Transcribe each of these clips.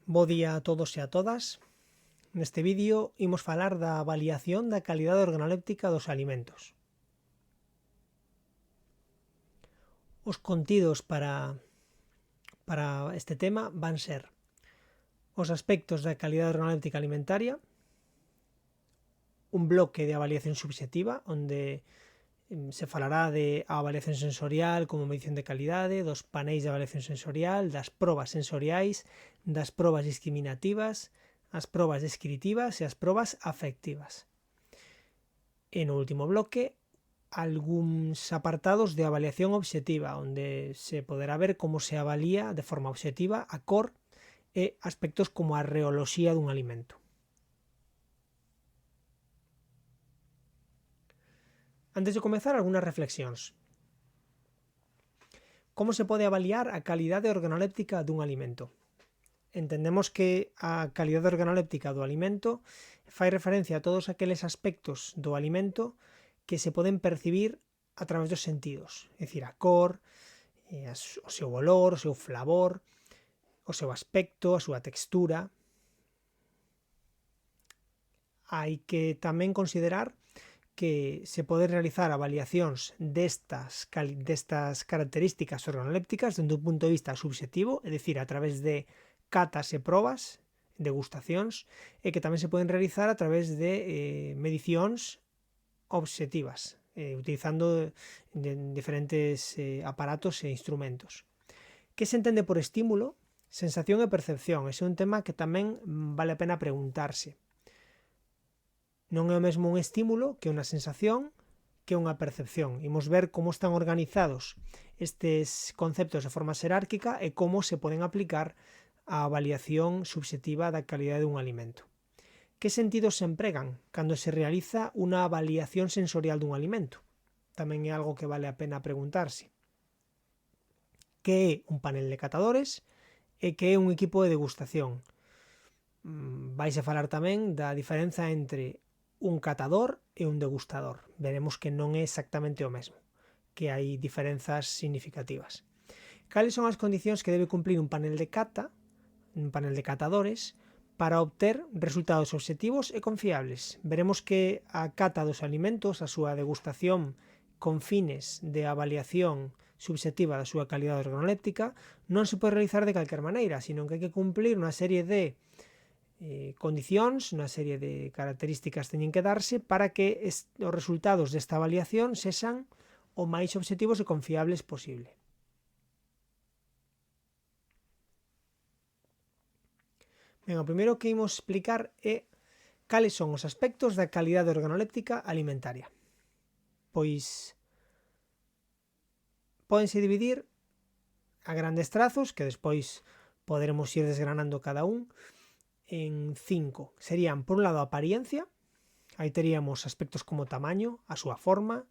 Bo día a todos e a todas. Neste vídeo imos falar da avaliación da calidade organoléptica dos alimentos. Os contidos para este tema van ser os aspectos da calidade organoléptica alimentaria, un bloque de avaliación subxectiva, onde se falará de avaliación sensorial como medición de calidade, dos paneis de avaliación sensorial, das probas sensoriais, das probas discriminativas, as probas descritivas e as probas afectivas. E no último bloque, algúns apartados de avaliación obxectiva, onde se poderá ver como se avalía de forma obxectiva a cor e aspectos como a reoloxía dun alimento. Antes de comezar, algunhas reflexións. Como se pode avaliar a calidade organoléptica dun alimento? Entendemos que a calidade organoléptica do alimento fai referencia a todos aqueles aspectos do alimento que se poden percibir a través dos sentidos, é dicir, a cor, o seu olor, o seu flavor, o seu aspecto, a súa textura. Hai que tamén considerar que se poden realizar avaliacións destas características organolépticas dende un punto de vista subxectivo, é dicir, a través de catas e probas, degustacións, e que tamén se poden realizar a través de medicións obxectivas, utilizando diferentes aparatos e instrumentos. Que se entende por estímulo? Sensación e percepción. Ese é un tema que tamén vale a pena preguntarse. Non é o mesmo un estímulo que unha sensación que unha percepción. Imos ver como están organizados estes conceptos de forma xerárquica e como se poden aplicar a avaliación subxectiva da calidade dun alimento. Que sentidos se empregan cando se realiza unha avaliación sensorial dun alimento? Tamén é algo que vale a pena preguntarse. Que é un panel de catadores e que é un equipo de degustación? Vais a falar tamén da diferenza entre un catador e un degustador. Veremos que non é exactamente o mesmo, que hai diferenzas significativas. Cales son as condicións que debe cumplir un panel de cata, un panel de catadores, para obter resultados obxectivos e confiables? Veremos que a cata dos alimentos, a súa degustación con fines de avaliación subxectiva da súa calidade organoléptica, non se pode realizar de calquer maneira, sino que hai que cumplir unha serie de condicións, unha serie de características teñen que darse para que os resultados desta avaliación sexan o máis obxectivos e confiables posible. Ben, o primeiro que imos explicar é cales son os aspectos da calidade organoléptica alimentaria. Pois pódense dividir a grandes trazos, que despois poderemos ir desgranando cada un, en 5. Serían, por un lado, a apariencia. Aí teríamos aspectos como tamaño, a súa forma,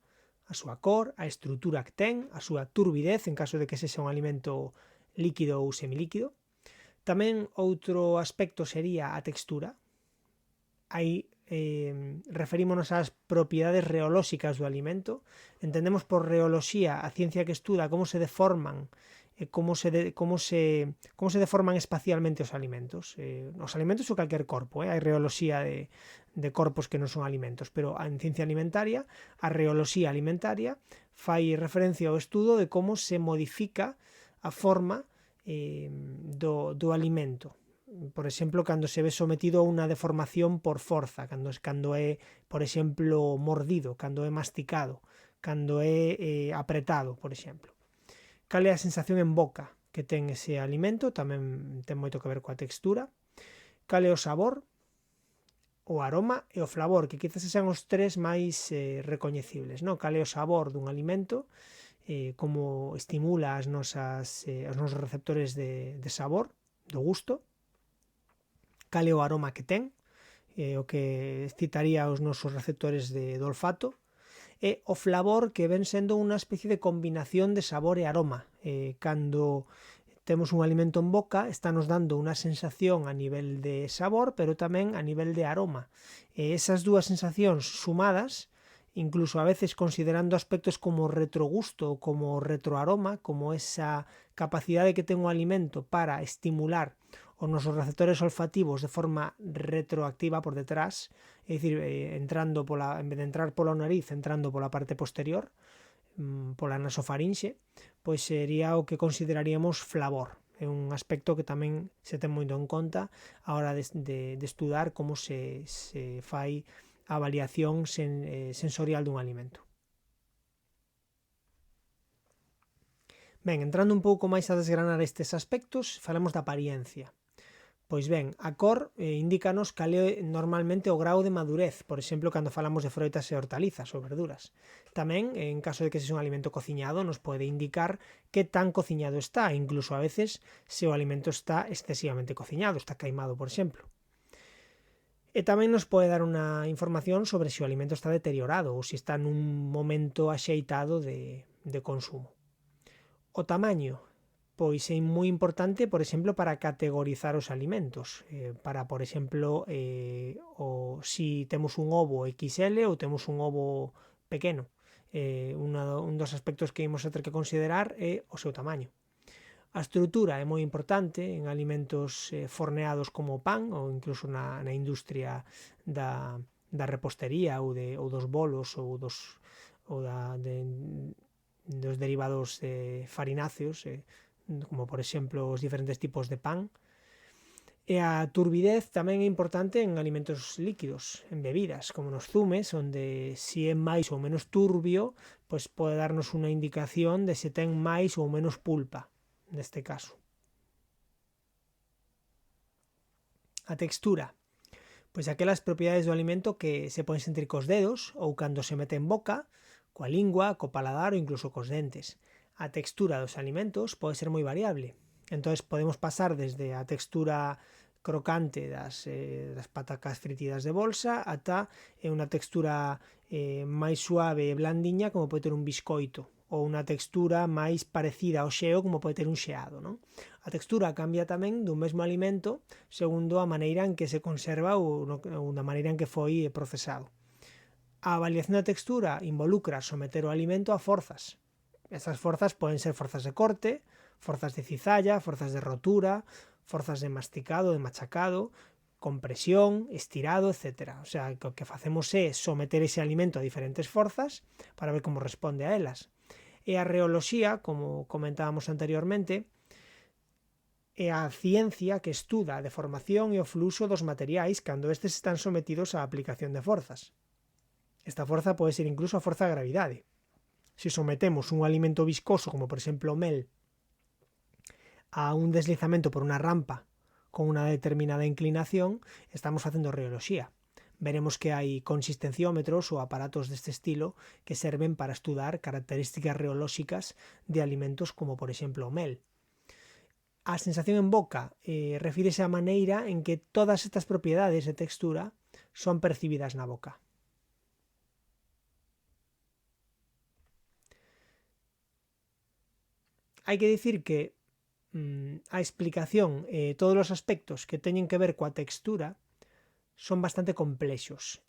a súa cor, a estrutura que ten, a súa turbidez, en caso de que sexa un alimento líquido ou semilíquido. Tamén outro aspecto sería a textura. Aí referímonos ás propiedades reolóxicas do alimento. Entendemos por reoloxía a ciencia que estuda como se deforman como se deforman espacialmente os alimentos ou calquer corpo, hai reoloxía de corpos que non son alimentos, pero en ciencia alimentaria a reoloxía alimentaria fai referencia ao estudo de como se modifica a forma do alimento. Por exemplo, cando se ve sometido a unha deformación por forza, cando é, por exemplo, mordido, cando é masticado, cando é apretado, por exemplo. Cal é a sensación en boca que ten ese alimento? Tamén ten moito que ver coa textura. Cal é o sabor, o aroma e o flavor, que quizás sean os tres máis recoñecibles, non? Cal é o sabor dun alimento, como estimula os nosos receptores de sabor, do gusto. Cal é o aroma que ten, o que excitaría os nosos receptores do olfato. E o flavor, que ven sendo unha especie de combinación de sabor e aroma. Cando temos un alimento en boca, estános dando unha sensación a nivel de sabor, pero tamén a nivel de aroma. E esas dúas sensacións sumadas, incluso a veces considerando aspectos como retrogusto ou como retroaroma, como esa capacidade que ten o alimento para estimular os nosos receptores olfativos de forma retroactiva por detrás, é dicir, en vez de entrar pola nariz, entrando pola parte posterior, pola nasofarinxe, pois sería o que consideraríamos flavor. É un aspecto que tamén se ten moito en conta a hora de estudar como se fai a avaliación sensorial dun alimento. Ben, entrando un pouco máis a desgranar estes aspectos, falamos da apariencia. Pois ben, a cor indícanos cal é normalmente o grau de madurez, por exemplo, cando falamos de froitas e hortalizas ou verduras. Tamén, en caso de que sexa un alimento cociñado, nos pode indicar que tan cociñado está, incluso a veces se o alimento está excesivamente cociñado, está queimado, por exemplo. E tamén nos pode dar unha información sobre se o alimento está deteriorado ou se está nun momento axeitado de consumo. O tamaño, pois é moi importante, por exemplo, para categorizar os alimentos, para, por exemplo, si temos un ovo XL ou temos un ovo pequeno. Un dos aspectos que imos a ter que considerar é o seu tamaño. A estrutura é moi importante en alimentos forneados como o pan ou incluso na industria da repostería ou dos bolos ou dos derivados farináceos, como por exemplo os diferentes tipos de pan. E a turbidez tamén é importante en alimentos líquidos, en bebidas, como nos zumes, onde se é máis ou menos turbio, pois pode darnos unha indicación de se ten máis ou menos pulpa, neste caso. A textura, pois aquelas propiedades do alimento que se poden sentir cos dedos ou cando se mete en boca, coa lingua, co paladar ou incluso cos dentes. A textura dos alimentos pode ser moi variable. Entón, podemos pasar desde a textura crocante das patacas fritidas de bolsa ata unha textura máis suave e blandiña como pode ter un biscoito, ou unha textura máis parecida ao xeo como pode ter un xeado, non? A textura cambia tamén dun mesmo alimento segundo a maneira en que se conserva ou da maneira en que foi procesado. A avaliación da textura involucra someter o alimento a forzas. Estas forzas poden ser forzas de corte, forzas de cizalla, forzas de rotura, forzas de masticado, de machacado, compresión, estirado, etc. O sea, o que facemos é someter ese alimento a diferentes forzas para ver como responde a elas. E a reoloxía, como comentábamos anteriormente, é a ciencia que estuda a deformación e o fluxo dos materiais cando estes están sometidos á aplicación de forzas. Esta forza pode ser incluso a forza de gravidade. Se sometemos un alimento viscoso, como por exemplo o mel, a un deslizamento por unha rampa con unha determinada inclinación, estamos facendo reoloxía. Veremos que hai consistenciómetros ou aparatos deste estilo que serven para estudar características reolóxicas de alimentos como por exemplo o mel. A sensación en boca refírese á maneira en que todas estas propiedades de textura son percibidas na boca. Hai que dicir que a explicación e todos os aspectos que teñen que ver coa textura son bastante complexos.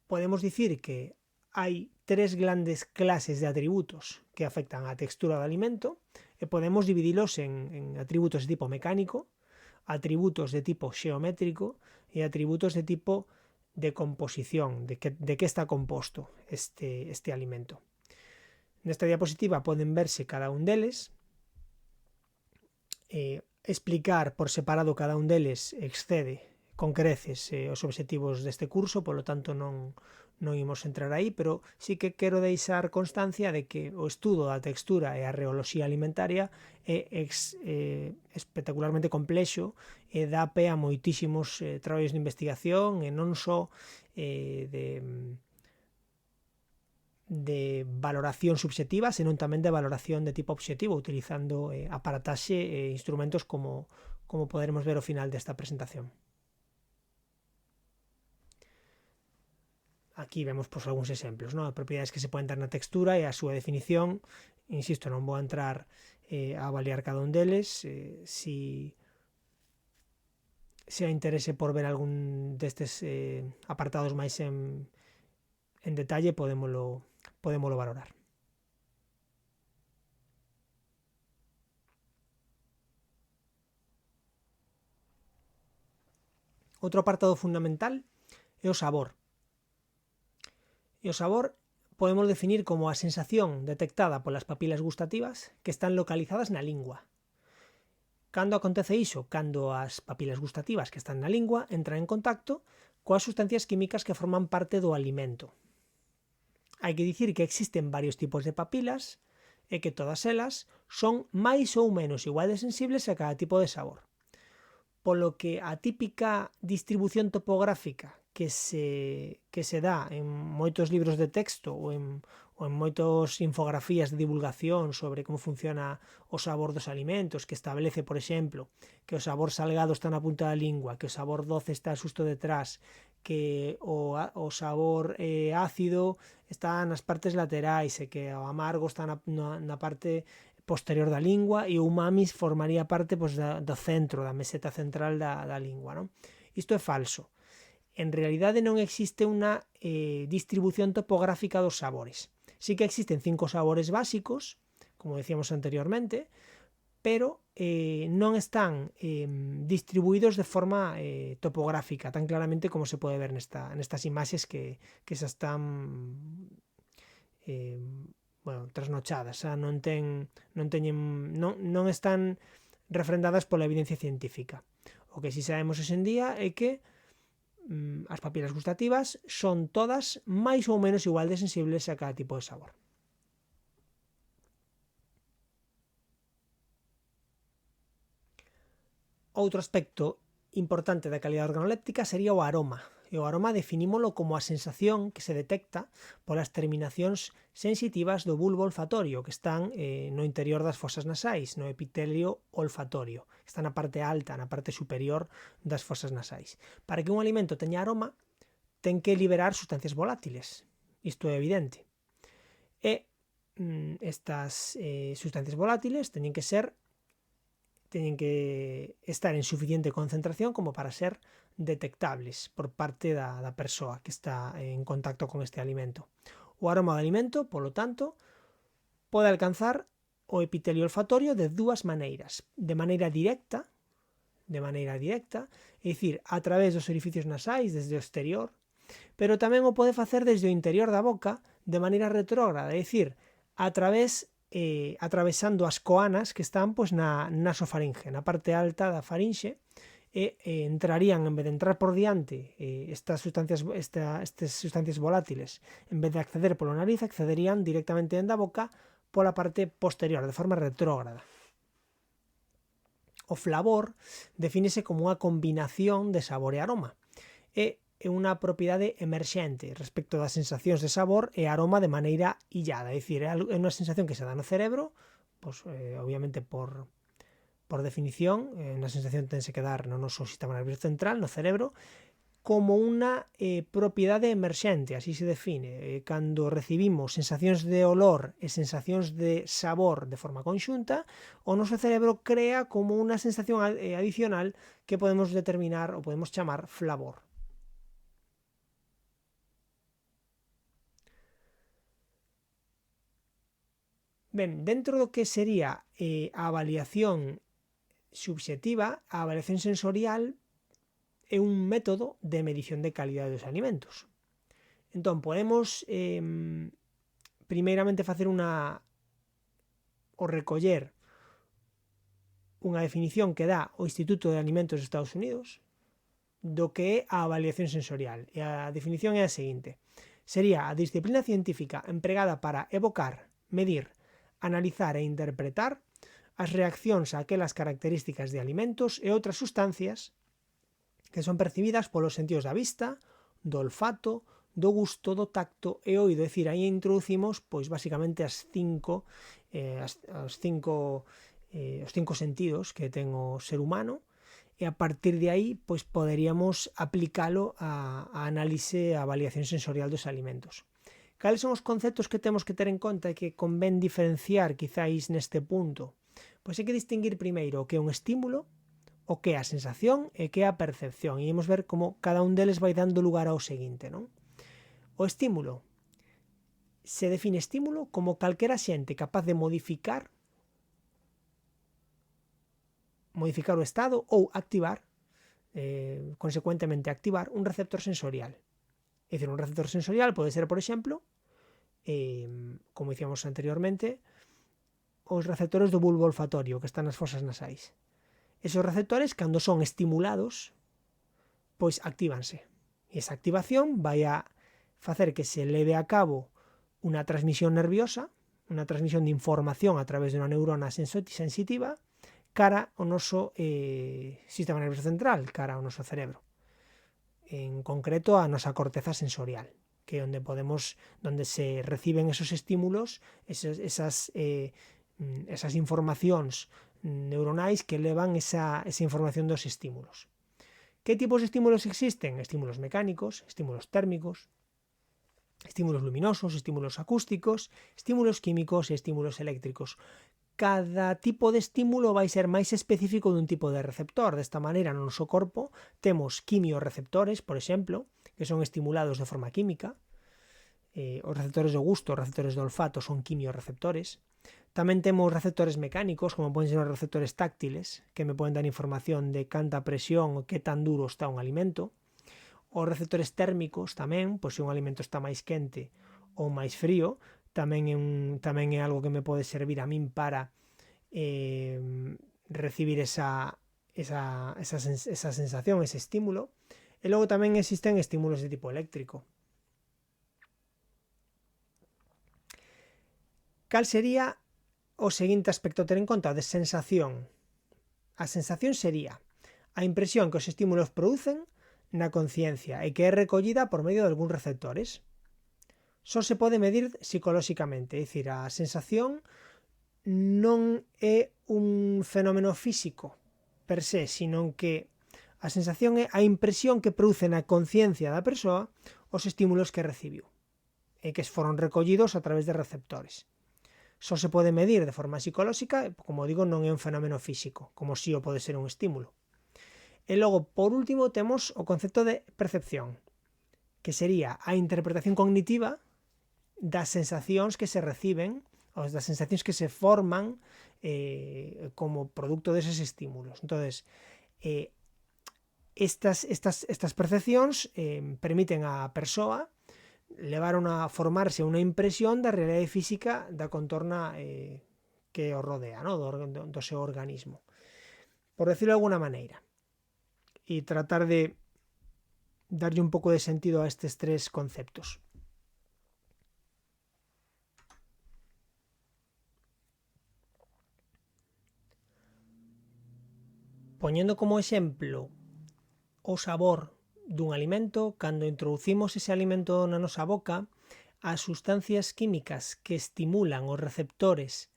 Podemos dicir que hai tres grandes clases de atributos que afectan á textura do alimento e podemos dividilos en atributos de tipo mecánico, atributos de tipo xeométrico e atributos de tipo de composición, de que está composto este alimento. Nesta diapositiva poden verse cada un deles. Explicar por separado cada un deles excede con creces os obxectivos deste curso, polo tanto non imos entrar aí, pero sí que quero deixar constancia de que o estudo da textura e a reoloxía alimentaria é espectacularmente complexo e dá pé a moitísimos traballos de investigación e non só de valoración subxectiva, senón tamén de valoración de tipo obxectivo, utilizando aparataxe e instrumentos como poderemos ver ao final desta presentación. Aquí vemos algúns exemplos, as propiedades que se poden dar na textura e a súa definición. Insisto, non vou entrar a avaliar cada un deles. Se hai interese por ver algún destes apartados máis en detalle, podémolo valorar. Outro apartado fundamental é o sabor. E o sabor podemos definir como a sensación detectada polas papilas gustativas que están localizadas na lingua. Cando acontece iso? Cando as papilas gustativas que están na lingua entran en contacto coas sustancias químicas que forman parte do alimento. Hai que dicir que existen varios tipos de papilas e que todas elas son máis ou menos igual de sensibles a cada tipo de sabor. Polo que a típica distribución topográfica que se dá en moitos libros de texto ou en moitas infografías de divulgación sobre como funciona o sabor dos alimentos, que establece, por exemplo, que o sabor salgado está na punta da lingua, que o sabor doce está xusto detrás, que o sabor ácido está nas partes laterais e que o amargo está na parte posterior da lingua e o umami formaría parte do centro, da meseta central da lingua. Non? Isto é falso. En realidade non existe unha distribución topográfica dos sabores. Sí que existen 5 sabores básicos, como decíamos anteriormente, pero non están distribuídos de forma topográfica, tan claramente como se pode ver nestas imaxes que xa están trasnochadas, non están refrendadas pola evidencia científica. O que si sabemos hoxe en día é que as papilas gustativas son todas máis ou menos igual de sensibles a cada tipo de sabor. Outro aspecto importante da calidade organoléptica sería o aroma. E o aroma definímolo como a sensación que se detecta polas terminacións sensitivas do bulbo olfatorio que están no interior das fosas nasais, no epitelio olfatorio, que está na parte alta, na parte superior das fosas nasais. Para que un alimento teña aroma, ten que liberar sustancias volátiles. Isto é evidente. E estas sustancias volátiles teñen que estar en suficiente concentración como para ser detectables por parte da persoa que está en contacto con este alimento. O aroma do alimento, polo tanto, pode alcanzar o epitelio olfatorio de dúas maneiras. De maneira directa, é dicir, a través dos orificios nasais desde o exterior, pero tamén o pode facer desde o interior da boca de maneira retrógrada, é dicir, atravesando as coanas que están na nasofaringe, na parte alta da faringe, e entrarían, en vez de entrar por diante estas sustancias volátiles, en vez de acceder polo nariz, accederían directamente dentro da boca pola parte posterior, de forma retrógrada. O flavor defínese como unha combinación de sabor e aroma. É unha propiedade emerxente respecto das sensacións de sabor e aroma de maneira illada, é dicir, é unha sensación que se dá no cerebro, obviamente por definición, na sensación tense que dar no noso sistema nervioso central, no cerebro, como unha propiedade emerxente, así se define. Cando recibimos sensacións de olor e sensacións de sabor de forma conxunta, o noso cerebro crea como unha sensación adicional que podemos determinar ou podemos chamar flavor. Ben, dentro do que sería a avaliación subxectiva, a avaliación sensorial é un método de medición de calidade dos alimentos. Entón, podemos primeiramente facer o recoller unha definición que dá o Instituto de Alimentos de Estados Unidos do que é a avaliación sensorial. E a definición é a seguinte: sería a disciplina científica empregada para evocar, medir, analizar e interpretar as reaccións a aquelas características de alimentos e outras sustancias que son percibidas polos sentidos da vista, do olfato, do gusto, do tacto e oído. É dicir, aí introducimos basicamente os cinco sentidos que ten o ser humano, e a partir de aí poderíamos aplicalo a análise e a avaliación sensorial dos alimentos. Cales son os conceptos que temos que ter en conta e que convén diferenciar quizáis neste punto? Pois hai que distinguir primeiro o que é un estímulo, o que é a sensación e que é a percepción. E imos ver como cada un deles vai dando lugar ao seguinte, non? O estímulo. Se define estímulo como calquera xente capaz de modificar o estado ou activar consecuentemente activar un receptor sensorial. É dicir, un receptor sensorial pode ser, por exemplo, como dicíamos anteriormente, os receptores do bulbo olfatorio que están nas fosas nasais. Esos receptores, cando son estimulados, pois actívanse. E esa activación vai a facer que se leve a cabo unha transmisión nerviosa, unha transmisión de información a través de unha neurona sensitiva cara ao noso sistema nervioso central, cara ao noso cerebro. En concreto a nosa corteza sensorial, que é onde se reciben esos estímulos, esas informacións neuronais que levan esa información dos estímulos. Que tipos de estímulos existen? Estímulos mecánicos, estímulos térmicos, estímulos luminosos, estímulos acústicos, estímulos químicos e estímulos eléctricos. Cada tipo de estímulo vai ser máis específico dun tipo de receptor. Desta maneira, no noso corpo temos quimioreceptores, por exemplo, que son estimulados de forma química. Os receptores do gusto, os receptores do olfato son quimioreceptores. Tamén temos receptores mecánicos, como poden ser os receptores táctiles, que me poden dar información de canta presión ou que tan duro está un alimento. Os receptores térmicos tamén, pois se un alimento está máis quente ou máis frío, tamén é algo que me pode servir a min para recibir esa sensación, ese estímulo. E logo tamén existen estímulos de tipo eléctrico. Cal sería o seguinte aspecto a ter en conta? O de sensación. A sensación sería a impresión que os estímulos producen na conciencia e que é recollida por medio de algúns receptores. Só se pode medir psicolóxicamente, é dicir, a sensación non é un fenómeno físico per se, sino que a sensación é a impresión que produce na conciencia da persoa os estímulos que recibiu e que foron recollidos a través de receptores. Só se pode medir de forma psicolóxica, como digo, non é un fenómeno físico, como si o pode ser un estímulo. E logo, por último, temos o concepto de percepción, que sería a interpretación cognitiva das sensacións que se reciben, ou das sensacións que se forman como producto deses estímulos. Entonces, estas percepcións permiten á persoa levaron a formarse unha impresión da realidade física da contorna que o rodea, no? do seu organismo. Por decirlo de alguna maneira. E tratar de darlle un pouco de sentido a estes tres conceptos. Poñendo como exemplo o sabor dun alimento, cando introducimos ese alimento na nosa boca, as sustancias químicas que estimulan os receptores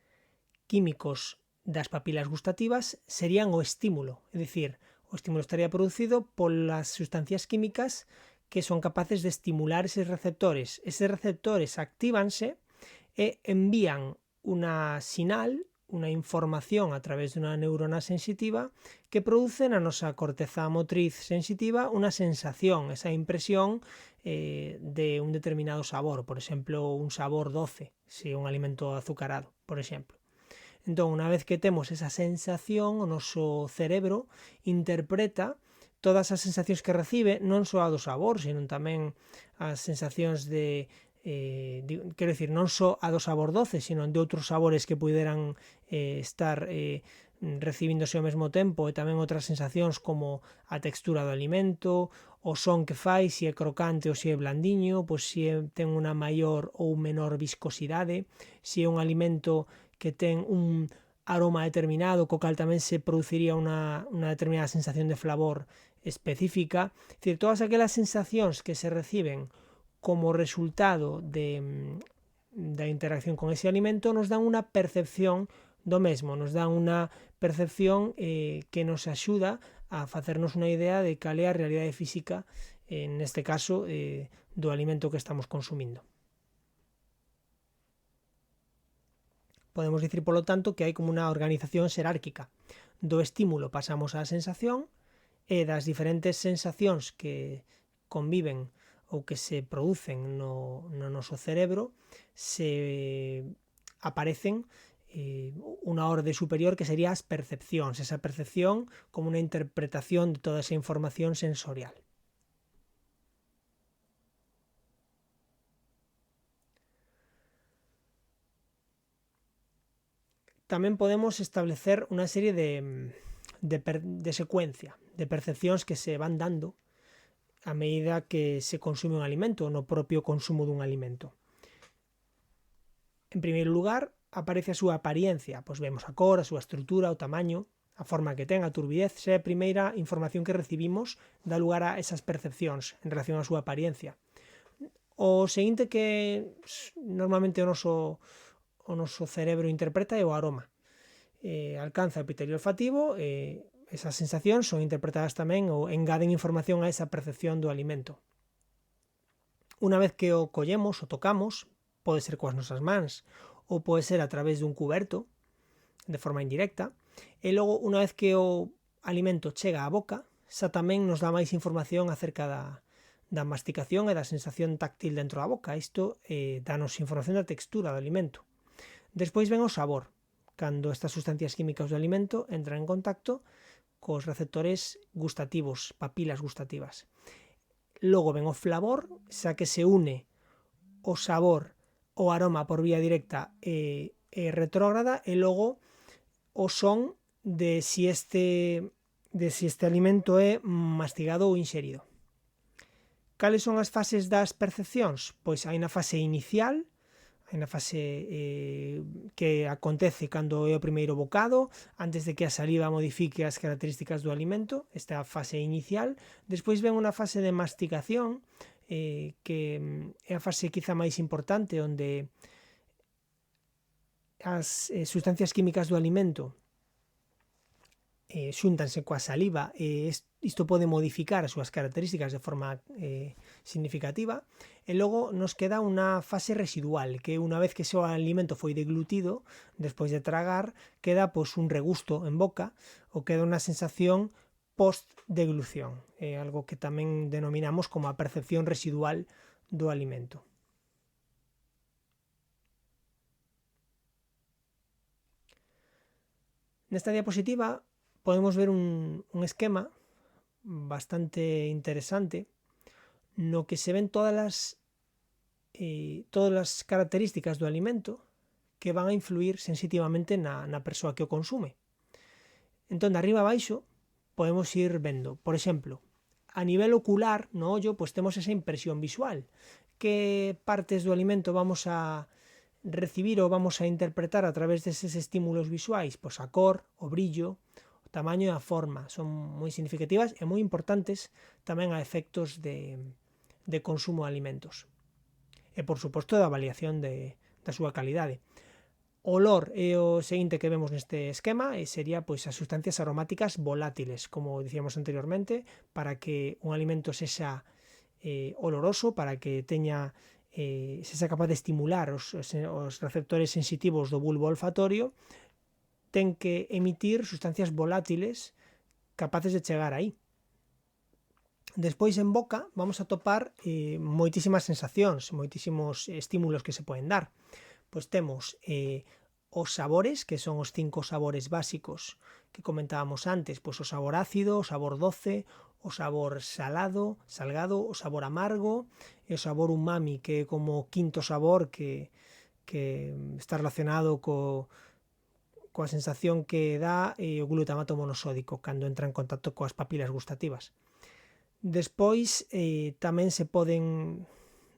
químicos das papilas gustativas serían o estímulo, é dicir, o estímulo estaría producido polas sustancias químicas que son capaces de estimular eses receptores. Eses receptores actívanse e envían unha sinal, unha información a través dunha neurona sensitiva que produce na nosa corteza motriz sensitiva unha sensación, esa impresión de un determinado sabor, por exemplo, un sabor doce, se un alimento azucarado, por exemplo. Entón, unha vez que temos esa sensación, o noso cerebro interpreta todas as sensacións que recibe, non só a do sabor, sino tamén as sensacións de quero dicir, non só a do sabor doce, sino de outros sabores que puderan estar recibíndose ao mesmo tempo, e tamén outras sensacións como a textura do alimento, o son que fai, se é crocante ou se é blandiño, pois se ten unha maior ou menor viscosidade, se é un alimento que ten un aroma determinado, co cal tamén se produciría unha determinada sensación de flavor específica. É dicir, todas aquelas sensacións que se reciben como resultado da interacción con ese alimento nos dan unha percepción do mesmo, nos dan unha percepción que nos axuda a facernos unha idea de cal é a realidade física, neste caso, do alimento que estamos consumindo. Podemos dicir, polo tanto, que hai como unha organización xerárquica. Do estímulo pasamos á sensación e das diferentes sensacións que conviven ou que se producen no noso cerebro se aparecen unha orde superior que sería as percepcións, esa percepción como unha interpretación de toda esa información sensorial. Tamén podemos establecer unha serie de secuencia, de percepcións que se van dando a medida que se consume un alimento, no propio consumo dun alimento. En primeiro lugar, aparece a súa apariencia, pois vemos a cor, a súa estrutura, o tamaño, a forma que ten, a turbidez, é a primeira información que recibimos dá lugar a esas percepcións en relación á súa apariencia. O seguinte que normalmente o noso cerebro interpreta é o aroma. Alcanza o epitelio olfativo, esas sensacións son interpretadas tamén ou engaden información a esa percepción do alimento. Unha vez que o collemos, o tocamos, pode ser coas nosas mans ou pode ser a través dun cuberto, de forma indirecta, e logo, unha vez que o alimento chega á boca, xa tamén nos dá máis información acerca da masticación e da sensación táctil dentro da boca. Isto danos información da textura do alimento. Despois ven o sabor, cando estas sustancias químicas do alimento entran en contacto cos receptores gustativos, papilas gustativas. Logo ven o flavor, xa que se une o sabor, o aroma por vía directa e retrógrada, e logo o son de si este alimento é mastigado ou inxerido. Cales son as fases das percepcións? Pois hai na fase inicial, hai na fase que acontece cando é o primeiro bocado, antes de que a saliva modifique as características do alimento, esta fase inicial. Despois ven unha fase de masticación, que é a fase quizá máis importante, onde as sustancias químicas do alimento xúntanse coa saliva, isto pode modificar as súas características de forma significativa, e logo nos queda unha fase residual, que unha vez que o alimento foi deglutido, despois de tragar, queda pois un regusto en boca, ou queda unha sensación post-deglución, é algo que tamén denominamos como a percepción residual do alimento. Nesta diapositiva podemos ver un esquema bastante interesante no que se ven todas as características do alimento que van a influir sensitivamente na persoa que o consume. Entón, de arriba a baixo, podemos ir vendo, por exemplo, a nivel ocular, no ollo, pois temos esa impresión visual. Que partes do alimento vamos a recibir ou vamos a interpretar a través deses estímulos visuais? Pois a cor, o brillo, o tamaño e a forma son moi significativas e moi importantes tamén a efectos de consumo de alimentos. E, por suposto, da avaliación da súa calidade. O olor é o seguinte que vemos neste esquema, e sería pois as sustancias aromáticas volátiles, como dicíamos anteriormente, para que un alimento sexa oloroso, para que teña sexa capaz de estimular os receptores sensitivos do bulbo olfatorio, ten que emitir sustancias volátiles capaces de chegar aí. Despois, en boca, vamos a topar moitísimas sensacións, moitísimos estímulos que se poden dar. Pois temos os sabores, que son os 5 sabores básicos que comentábamos antes, pois o sabor ácido, o sabor doce, o sabor salgado, o sabor amargo e o sabor umami, que é como o quinto sabor que está relacionado coa sensación que dá o glutamato monosódico cando entra en contacto coas papilas gustativas. Despois tamén se poden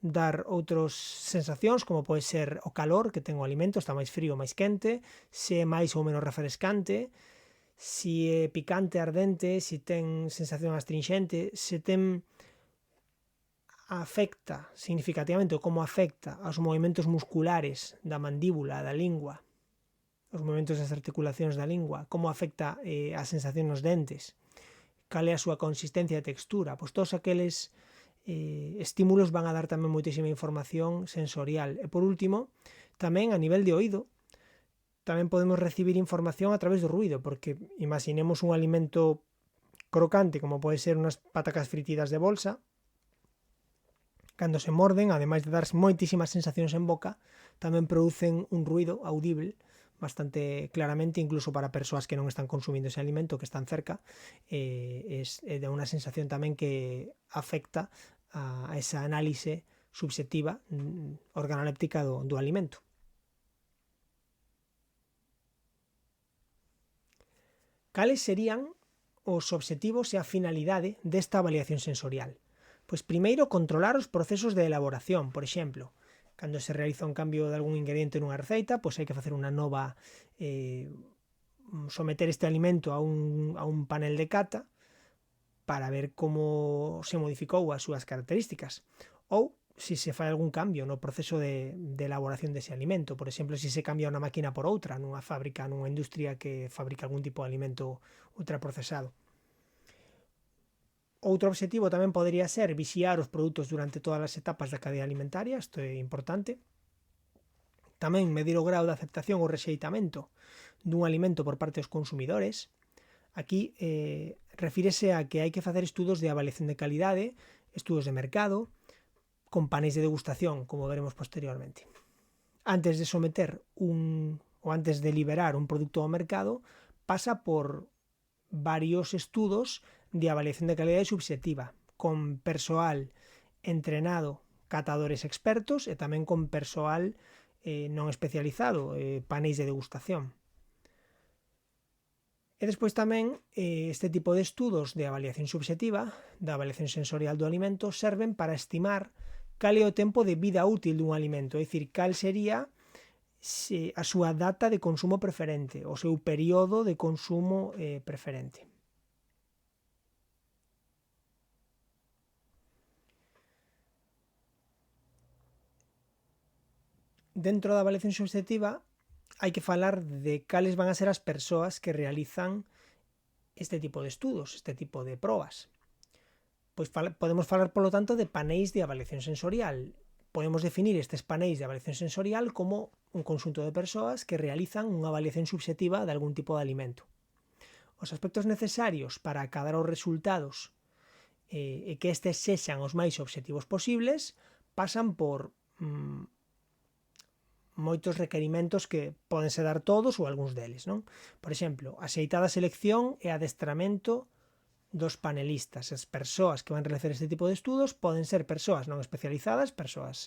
dar outras sensacións, como pode ser o calor que ten o alimento, está máis frío ou máis quente, se é máis ou menos refrescante, se é picante, ardente, se ten sensación astrinxente, se ten afecta significativamente ou como afecta aos movimentos musculares da mandíbula, da lingua, os movimentos das articulacións da lingua, como afecta a sensación nos dentes, cal é a súa consistencia e textura. Pois todos aqueles estímulos van a dar tamén moitísima información sensorial. E por último, tamén a nivel de oído, tamén podemos recibir información a través do ruido, porque imaginemos un alimento crocante, como pode ser unhas patacas fritidas de bolsa, cando se morden, ademais de dar moitísimas sensacións en boca, tamén producen un ruido audible bastante claramente, incluso para persoas que non están consumindo ese alimento, que están cerca, dá unha sensación tamén que afecta a esa análise subxectiva organoléptica do alimento. Cales serían os obxectivos e a finalidade desta avaliación sensorial? Pois primeiro, controlar os procesos de elaboración. Por exemplo, cando se realiza un cambio de algún ingrediente nunha receita, pois hai que facer unha nova, someter este alimento a un panel de cata para ver como se modificou as súas características. Ou se se fai algún cambio no proceso de elaboración dese alimento. Por exemplo, se se cambia unha máquina por outra nunha fábrica, nunha industria que fabrica algún tipo de alimento ultraprocesado. Outro obxectivo tamén podería ser vixiar os produtos durante todas as etapas da cadea alimentaria, isto é importante. Tamén medir o grau de aceptación ou rexeitamento dun alimento por parte dos consumidores. Aquí refírese a que hai que facer estudos de avaliación de calidade, estudos de mercado, con paneis de degustación, como veremos posteriormente. Antes de someter ou antes de liberar un produto ao mercado, pasa por varios estudos de avaliación de calidade subxectiva, con persoal entrenado, catadores expertos e tamén con persoal non especializado, paneis de degustación. E despois tamén este tipo de estudos de avaliación subxectiva, da avaliación sensorial do alimento, serven para estimar cal é o tempo de vida útil dun alimento, é dicir, cal sería a súa data de consumo preferente, o seu período de consumo preferente. Dentro da avaliación subxectiva hai que falar de cales van a ser as persoas que realizan este tipo de estudos, este tipo de probas. Pois podemos falar, polo tanto, de paneis de avaliación sensorial. Podemos definir estes paneis de avaliación sensorial como un conxunto de persoas que realizan unha avaliación subxectiva de algún tipo de alimento. Os aspectos necesarios para acadar os resultados e que estes sexan os máis obxectivos posibles pasan por moitos requerimentos que podense dar todos ou algúns deles, non? Por exemplo, axeitada selección e adestramento dos panelistas. As persoas que van realizar este tipo de estudos poden ser persoas non especializadas, persoas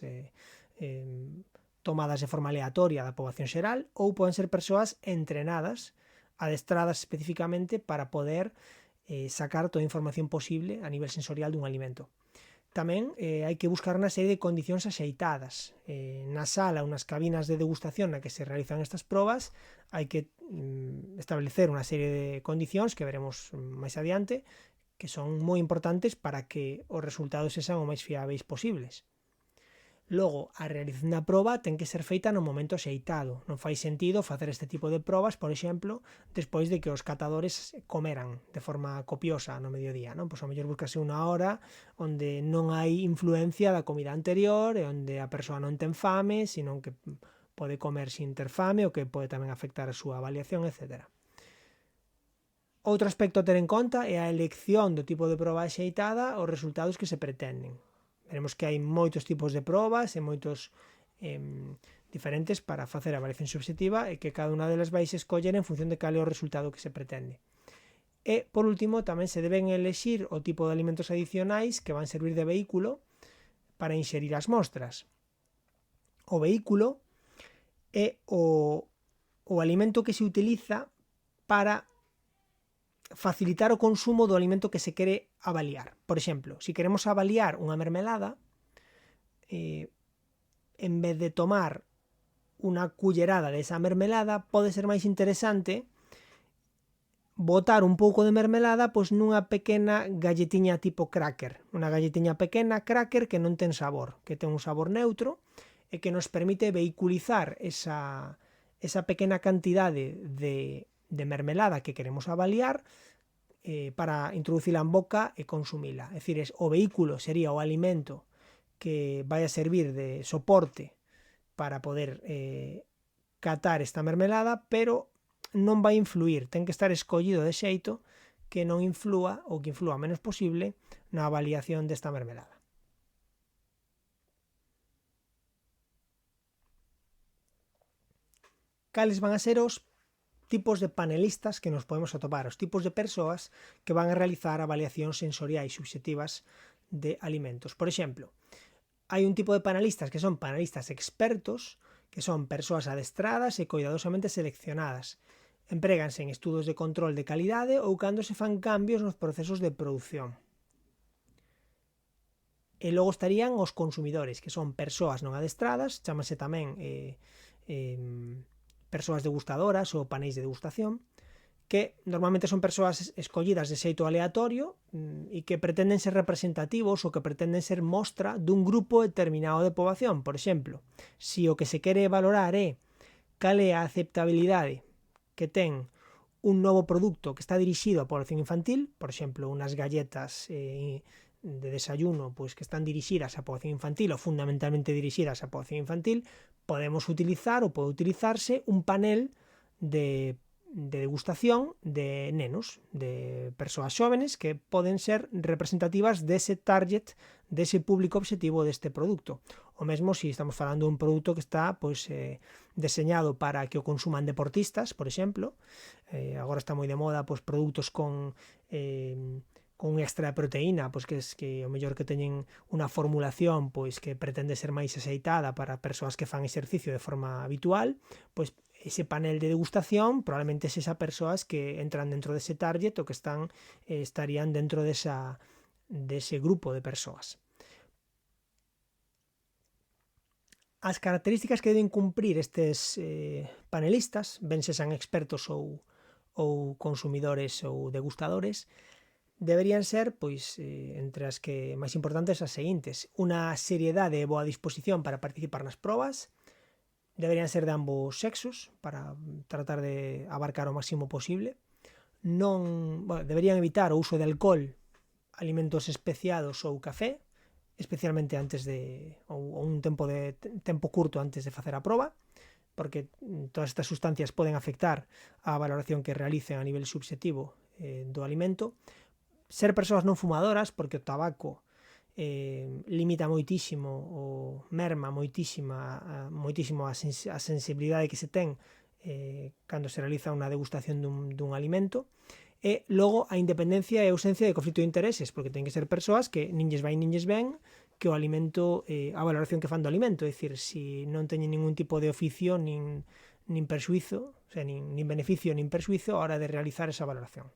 tomadas de forma aleatoria da poboación xeral, ou poden ser persoas entrenadas, adestradas especificamente para poder sacar toda a información posible a nivel sensorial dun alimento. Tamén hai que buscar unha serie de condicións axeitadas. Na sala ou nas cabinas de degustación na que se realizan estas probas hai que establecer unha serie de condicións que veremos máis adiante, que son moi importantes para que os resultados sexan o máis fiáveis posibles. Logo, a realización da proba ten que ser feita no momento axeitado. Non fai sentido facer este tipo de probas, por exemplo, despois de que os catadores comeran de forma copiosa no mediodía, non? Pois ao mellor buscase unha hora onde non hai influencia da comida anterior e onde a persoa non ten fame, senón que pode comer sin ter fame, o que pode tamén afectar a súa avaliación, etc. Outro aspecto a ter en conta é a elección do tipo de proba axeitada aos resultados que se pretenden. Veremos que hai moitos tipos de probas e moitos diferentes para facer a avaliación subxectiva e que cada unha delas vai se escoller en función de cal é o resultado que se pretende. E, por último, tamén se deben elexir o tipo de alimentos adicionais que van servir de vehículo para inxerir as mostras. O vehículo é o alimento que se utiliza para facilitar o consumo do alimento que se quere avaliar. Por exemplo, se queremos avaliar unha mermelada, en vez de tomar unha cullerada desa mermelada, pode ser máis interesante botar un pouco de mermelada pois nunha pequena galletiña tipo cracker, unha galletiña pequena cracker que non ten sabor, que ten un sabor neutro e que nos permite vehiculizar esa pequena cantidade de mermelada que queremos avaliar para introducila en boca e consumila. É dicir, o vehículo sería o alimento que vai a servir de soporte para poder catar esta mermelada, pero non vai influir, ten que estar escollido de xeito que non inflúa ou que inflúa menos posible na avaliación desta mermelada. cales van a ser os tipos de panelistas que nos podemos atopar, os tipos de persoas que van a realizar avaliacións sensoriais subxectivas de alimentos. Por exemplo, hai un tipo de panelistas que son panelistas expertos, que son persoas adestradas e coidadosamente seleccionadas. Empréganse en estudos de control de calidade ou cando se fan cambios nos procesos de produción. E logo estarían os consumidores, que son persoas non adestradas, chámase tamén persoas degustadoras ou paneis de degustación, que normalmente son persoas escollidas de xeito aleatorio e que pretenden ser representativos ou que pretenden ser mostra dun grupo determinado de poboación. Por exemplo, se o que se quere valorar é cal é a aceptabilidade que ten un novo produto que está dirixido á poboación infantil, por exemplo, unhas galletas de desayuno pois que están dirixidas á poboación infantil ou fundamentalmente dirixidas á poboación infantil, podemos utilizar ou pode utilizarse un panel de degustación de nenos, de persoas xóvenes que poden ser representativas dese target, dese público obxectivo deste produto. O mesmo se estamos falando dun produto que está pois deseñado para que o consuman deportistas, por exemplo. Agora está moi de moda pois produtos con extra de proteína, pois que o mellor que teñen unha formulación pois que pretende ser máis axeitada para persoas que fan exercicio de forma habitual, pois ese panel de degustación probablemente sexa persoas que entran dentro dese target ou que estarían dentro dese grupo de persoas. As características que deben cumprir estes panelistas, ben sexan expertos ou consumidores ou degustadores, deberían ser, pois, entre as que máis importantes as seguintes: unha seriedade e boa disposición para participar nas probas, deberían ser de ambos sexos para tratar de abarcar o máximo posible, deberían evitar o uso de alcohol, alimentos especiados ou café, especialmente antes ou un tempo curto antes de facer a proba, porque todas estas sustancias poden afectar a valoración que realicen a nivel subxectivo do alimento. Ser persoas non fumadoras, porque o tabaco limita moitísimo ou merma moitísimo a sensibilidade que se ten cando se realiza unha degustación dun alimento. E logo a independencia e ausencia de conflito de intereses, porque ten que ser persoas que nin lles vai nin lles ven que o alimento, a valoración que fan do alimento, é dicir, se non teñen ningún tipo de oficio nin perxuizo, o sea, nin beneficio nin perxuizo a hora de realizar esa valoración.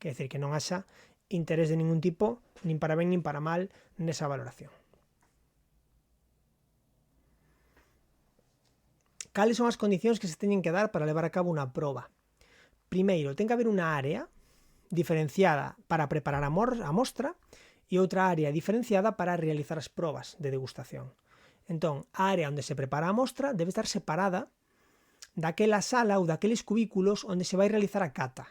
Quer dicir, que non haxa interés de ningún tipo, nin para ben nin para mal, nesa valoración. Cales son as condicións que se teñen que dar para levar a cabo unha proba? Primeiro, ten que haber unha área diferenciada para preparar a mostra e outra área diferenciada para realizar as probas de degustación. Entón, a área onde se prepara a mostra debe estar separada daquela sala ou daqueles cubículos onde se vai realizar a cata.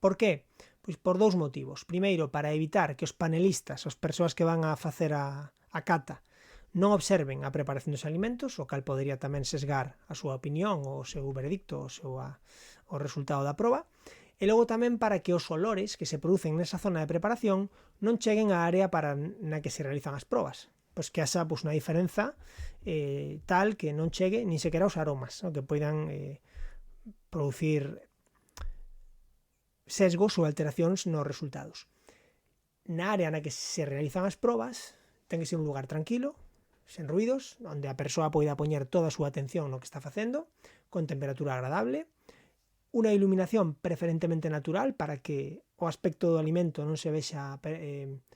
Por qué? Pois por dous motivos. Primeiro, para evitar que os panelistas, as persoas que van a facer a cata, non observen a preparación dos alimentos, o cal podería tamén sesgar a súa opinión, o seu veredicto, o resultado da proba. E logo tamén para que os olores que se producen nesa zona de preparación non cheguen á área na que se realizan as probas. Pois que haxa unha diferenza tal que non chegue nin sequera os aromas, que poidan producir sesgos ou alteracións nos resultados. Na área na que se realizan as probas ten que ser un lugar tranquilo, sen ruidos, onde a persoa poida poñer toda a súa atención no que está facendo, con temperatura agradable, unha iluminación preferentemente natural para que o aspecto do alimento non se vexa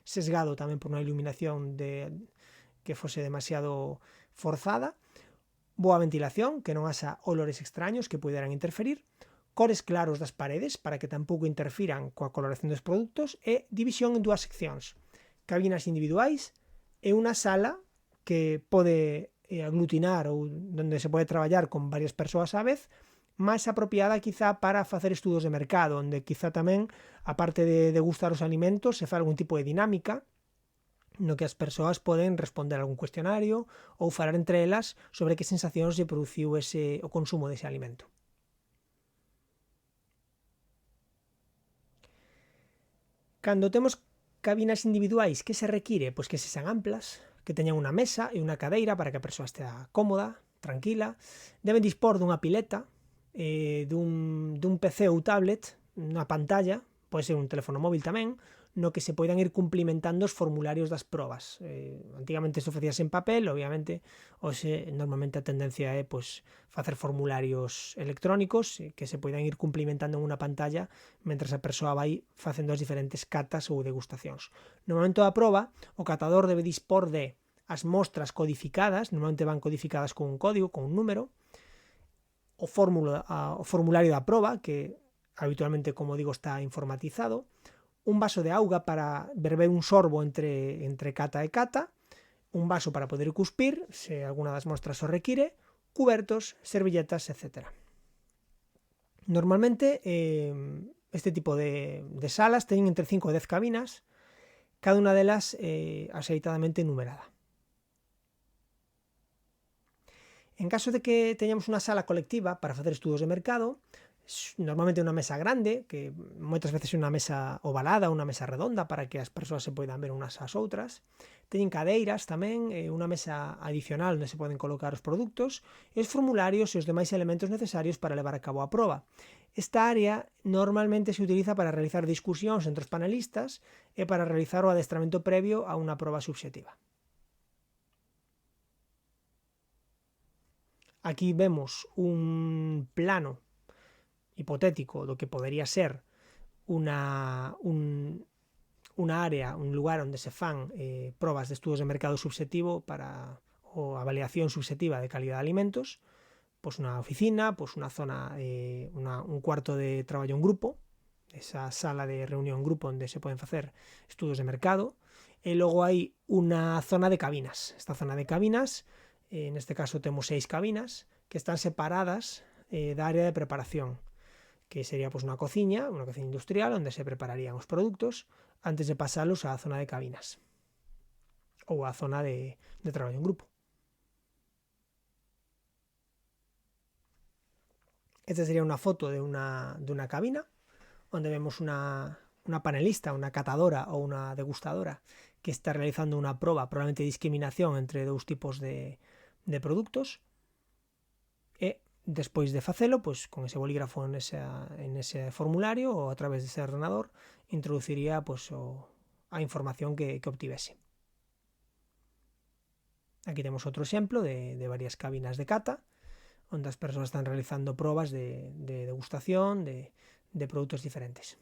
sesgado tamén por unha iluminación que fose demasiado forzada, boa ventilación, que non haxa olores extraños que poideran interferir, cores claros das paredes para que tampouco interfiran coa coloración dos produtos e división en dúas seccións, cabinas individuais e unha sala que pode aglutinar ou onde se pode traballar con varias persoas á vez, máis apropiada quizá para facer estudos de mercado, onde quizá tamén, aparte de degustar os alimentos, se fa algún tipo de dinámica no que as persoas poden responder algún cuestionario ou falar entre elas sobre que sensacións lle produciu o consumo dese alimento. Cando temos cabinas individuais, que se require? Pois que sexan amplas, que teñan unha mesa e unha cadeira para que a persoa estea cómoda, tranquila. Deben dispor dunha pileta, dun PC ou tablet, unha pantalla, pode ser un teléfono móvil tamén, no que se poidan ir cumplimentando os formularios das probas. Antigamente isto facíase en papel, obviamente, hoxe normalmente a tendencia é pois, facer formularios electrónicos que se poidan ir cumplimentando en unha pantalla mentras a persoa vai facendo as diferentes catas ou degustacións. No momento da proba, o catador debe dispor de as mostras codificadas, normalmente van codificadas con un código, con un número, o formulario da proba, que habitualmente, como digo, está informatizado, un vaso de auga para beber un sorbo entre cata e cata, un vaso para poder cuspir, se alguna das mostras o require, cubertos, servilletas, etc. Normalmente, este tipo de salas teñen entre 5 e 10 cabinas, cada unha delas axeitadamente numerada. En caso de que teñamos unha sala colectiva para facer estudos de mercado, normalmente unha mesa grande, que moitas veces é unha mesa ovalada, unha mesa redonda para que as persoas se poidan ver unhas ás outras. Teñen cadeiras tamén, unha mesa adicional onde se poden colocar os produtos e os formularios e os demais elementos necesarios para levar a cabo a proba. Esta área normalmente se utiliza para realizar discusións entre os panelistas e para realizar o adestramento previo a unha proba subxetiva. Aquí vemos un plano hipotético do que podería ser unha área, un lugar onde se fan probas de estudos de mercado subxetivo para a avaliación subxetiva de calidad de alimentos, pois unha oficina, pois unha zona, un cuarto de traballo en grupo, esa sala de reunión en grupo onde se poden facer estudos de mercado, e logo hai unha zona de cabinas. Esta zona de cabinas, neste caso temos 6 cabinas, que están separadas da área de preparación, que sería pois, unha cociña industrial onde se prepararían os produtos antes de pasalos á zona de cabinas ou á zona de traballo en grupo. Esta sería unha foto de unha cabina onde vemos unha panelista, unha catadora ou unha degustadora que está realizando unha proba, probablemente de discriminación entre dous tipos de produtos, e despois de facelo, pois con ese bolígrafo en ese formulario ou a través dese ordenador introduciría pois, a información que obtivese. Aquí temos outro exemplo de varias cabinas de cata onde as persoas están realizando probas de degustación de produtos diferentes.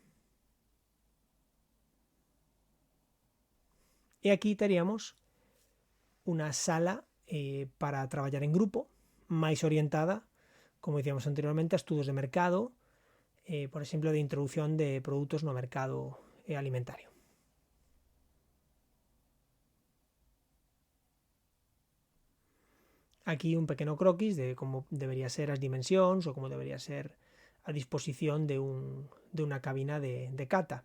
E aquí teríamos unha sala para traballar en grupo, máis orientada, como dicíamos anteriormente, a estudos de mercado, por exemplo, de introducción de produtos no mercado alimentario. Aquí un pequeno croquis de como debería ser as dimensións ou como debería ser a disposición de unha cabina de cata.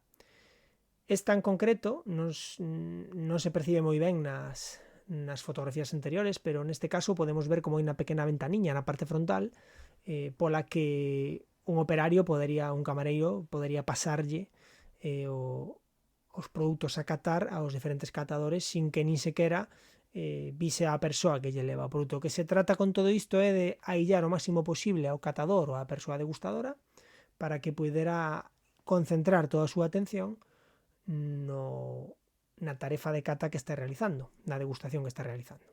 Esta en concreto non se percibe moi ben nas fotografías anteriores, pero neste caso podemos ver como hai unha pequena ventaniña na parte frontal pola que un operario un camareiro podería pasarlle os produtos a catar aos diferentes catadores sin que nin sequera vise a persoa que lle leva o produto. O que se trata con todo isto é de aillar o máximo posible ao catador ou á persoa degustadora para que pudera concentrar toda a súa atención na tarefa de cata que está realizando, na degustación que está realizando.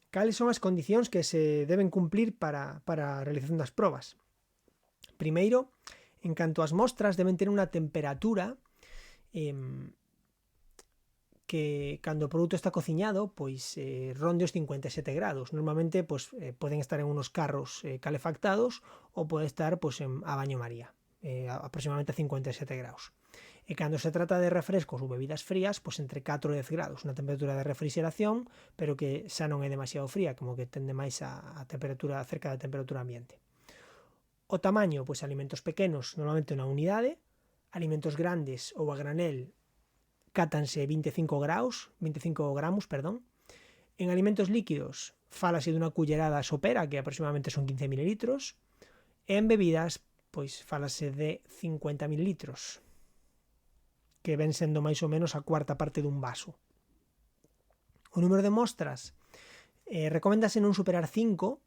Cales son as condicións que se deben cumplir para a realización das probas? Primeiro, en canto ás mostras, deben ter unha temperatura que cando o produto está cociñado pois ronde os 57 graus. Normalmente pois, poden estar en unos carros calefactados ou pode estar pois, a baño María, aproximadamente a 57 graus. E cando se trata de refrescos ou bebidas frías, pois entre 4 e 10 graus, unha temperatura de refrigeración, pero que xa non é demasiado fría, como que tende máis a temperatura cerca da temperatura ambiente. O tamaño, pois alimentos pequenos, normalmente unha unidade, alimentos grandes ou a granel, cátanse 25 gramos, En alimentos líquidos, fálase dunha cullerada sopera, que aproximadamente son 15 mililitros, e en bebidas, pois fálase de 50 mililitros, que ven sendo máis ou menos a cuarta parte dun vaso. O número de mostras recoméndase non superar 5,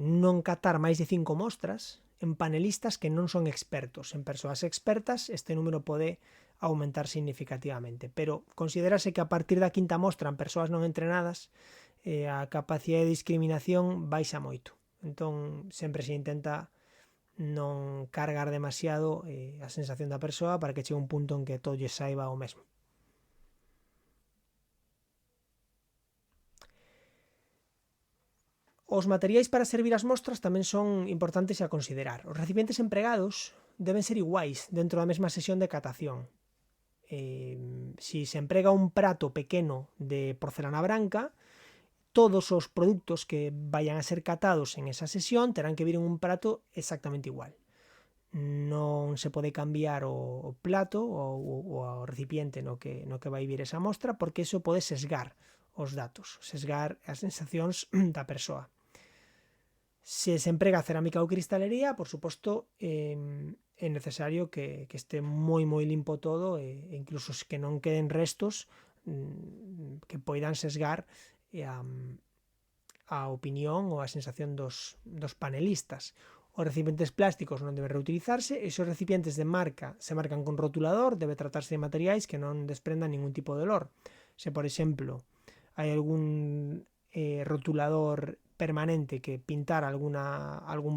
non catar máis de 5 mostras en panelistas que non son expertos. En persoas expertas este número pode aumentar significativamente, pero considérase que a partir da quinta mostra en persoas non entrenadas a capacidade de discriminación baixa moito. Entón sempre se intenta non cargar demasiado a sensación da persoa para que chegue un punto en que todo lle saiba o mesmo. Os materiais para servir as mostras tamén son importantes a considerar. Os recipientes empregados deben ser iguais dentro da mesma sesión de catación. Si se emprega un prato pequeno de porcelana branca, todos os produtos que vayan a ser catados en esa sesión terán que vir en un prato exactamente igual. Non se pode cambiar o plato ou o recipiente no que vai vir esa mostra, porque iso pode sesgar os datos, sesgar as sensacións da persoa. Se emprega cerámica ou cristalería, por suposto, é necesario que este moi limpo todo e incluso que non queden restos que poidan sesgar a opinión ou a sensación dos panelistas. Os recipientes plásticos non deben reutilizarse e os recipientes de marca se marcan con rotulador, debe tratarse de materiais que non desprendan ningún tipo de olor. Se, por exemplo, hai algún rotulador permanente que pintar algún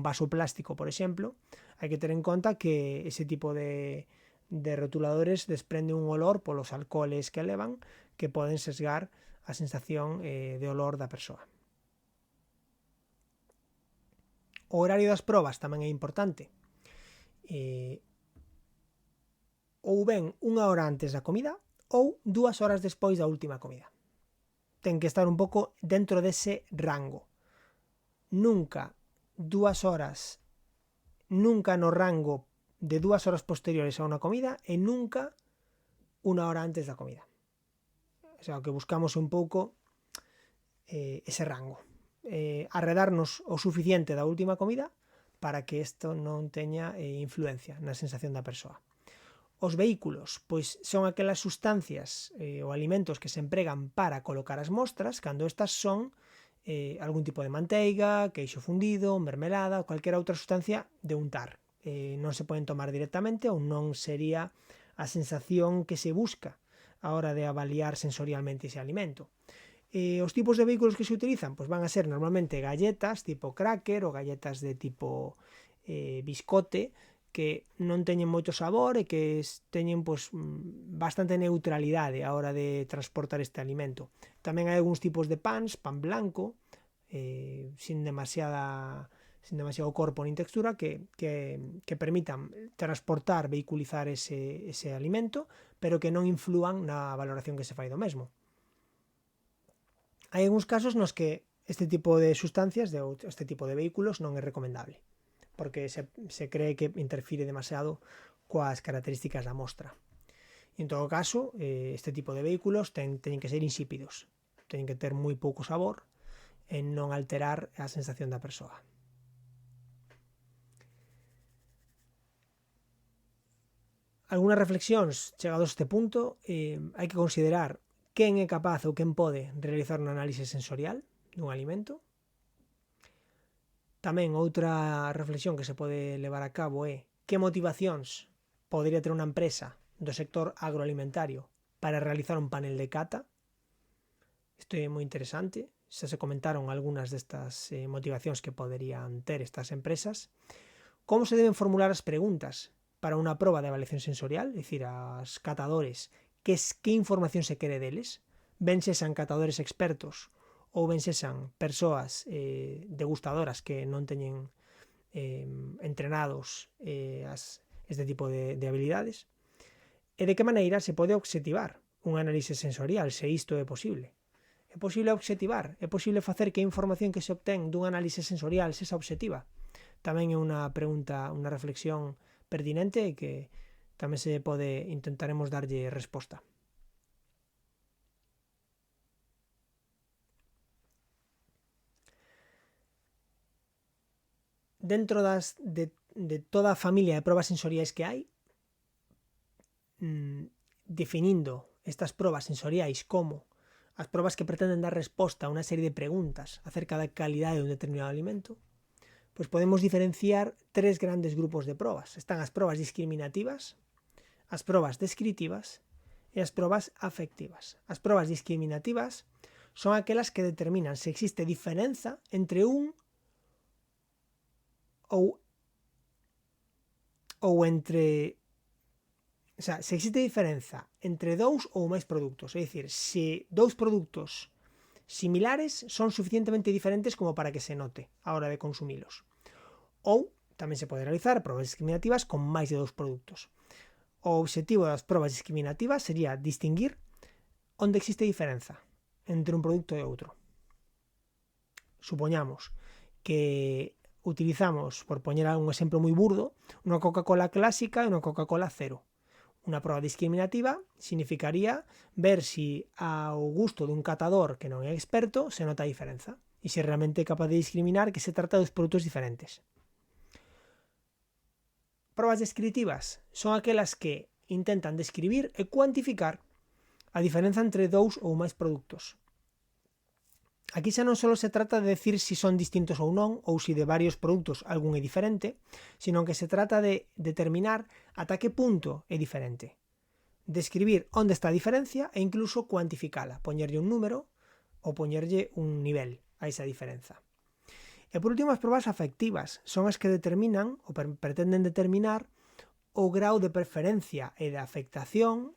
vaso plástico, por exemplo, hai que ter en conta que ese tipo de rotuladores desprende un olor polos alcoholes que levan que poden sesgar a sensación de olor da persoa. O horario das probas tamén é importante. Ou ben unha hora antes da comida ou 2 horas despois da última comida. Ten que estar un pouco dentro dese rango. Nunca 2 horas, nunca no rango de 2 horas posteriores a unha comida e nunca 1 hora antes da comida. O sea, o que buscamos un pouco ese rango. Arredarnos o suficiente da última comida para que isto non teña influencia na sensación da persoa. Os vehículos, pois son aquelas sustancias ou alimentos que se empregan para colocar as mostras cando estas son algún tipo de manteiga, queixo fundido, mermelada ou calquera outra sustancia de untar. Non se poden tomar directamente ou non sería a sensación que se busca a hora de avaliar sensorialmente ese alimento. Os tipos de vehículos que se utilizan pois van a ser normalmente galletas tipo cracker ou galletas de tipo biscote que non teñen moito sabor e que teñen pois bastante neutralidade a hora de transportar este alimento. Tamén hai algúns tipos de pans, pan blanco, sin demasiado corpo nin textura que permitan transportar, vehiculizar ese alimento, pero que non inflúan na valoración que se fai do mesmo. Hai algúns casos nos que este tipo de sustancias, este tipo de vehículos non é recomendable, porque se cree que interfire demasiado coas características da mostra. En todo caso, este tipo de vehículos teñen que ser insípidos, teñen que ter moi pouco sabor e non alterar a sensación da persoa. Algúnas reflexións chegados a este punto, hai que considerar quen é capaz ou quen pode realizar un análise sensorial dun alimento. Tamén outra reflexión que se pode levar a cabo é que motivacións podería ter unha empresa do sector agroalimentario para realizar un panel de cata. Isto é moi interesante, xa se comentaron algunhas destas motivacións que poderían ter estas empresas. Como se deben formular as preguntas para unha proba de avaliación sensorial, é dicir, aos catadores, que información se quere deles, ben sexan catadores expertos ou ben sexan persoas degustadoras que non teñen entrenados este tipo de habilidades, e de que maneira se pode obxectivar un análise sensorial, se isto é posible. É posible obxectivar, é posible facer que a información que se obtén dun análise sensorial sexa obxectiva. Tamén é unha pregunta, unha reflexión pertinente e que tamén intentaremos darlle resposta. Dentro de toda a familia de probas sensoriais que hai, definindo estas probas sensoriais como as probas que pretenden dar resposta a unha serie de preguntas acerca da calidade dun determinado alimento, pois podemos diferenciar tres grandes grupos de probas. Están as probas discriminativas, as probas descritivas e as probas afectivas. As probas discriminativas son aquelas que determinan se existe diferenza entre un ou entre... O sea, se existe diferenza entre dous ou máis produtos. É dicir, se dous produtos similares son suficientemente diferentes como para que se note a hora de consumilos. Ou tamén se pode realizar probas discriminativas con máis de dous produtos. O obxectivo das probas discriminativas sería distinguir onde existe diferenza entre un produto e outro. Supoñamos que utilizamos, por poñer un exemplo moi burdo, unha Coca-Cola clásica e unha Coca-Cola cero. Unha proba discriminativa significaría ver si ao gusto dun catador que non é experto se nota a diferenza e se realmente é capaz de discriminar que se trata dos produtos diferentes. Probas descritivas son aquelas que intentan describir e cuantificar a diferenza entre dous ou máis produtos. Aquí xa non só se trata de decir si son distintos ou non, ou si de varios produtos algún é diferente, sino que se trata de determinar ata que punto é diferente. Describir onde está a diferencia e incluso cuantificala, poñerlle un número ou poñerlle un nivel a esa diferenza. E por último, as probas afectivas son as que determinan ou pretenden determinar o grau de preferencia e de afectación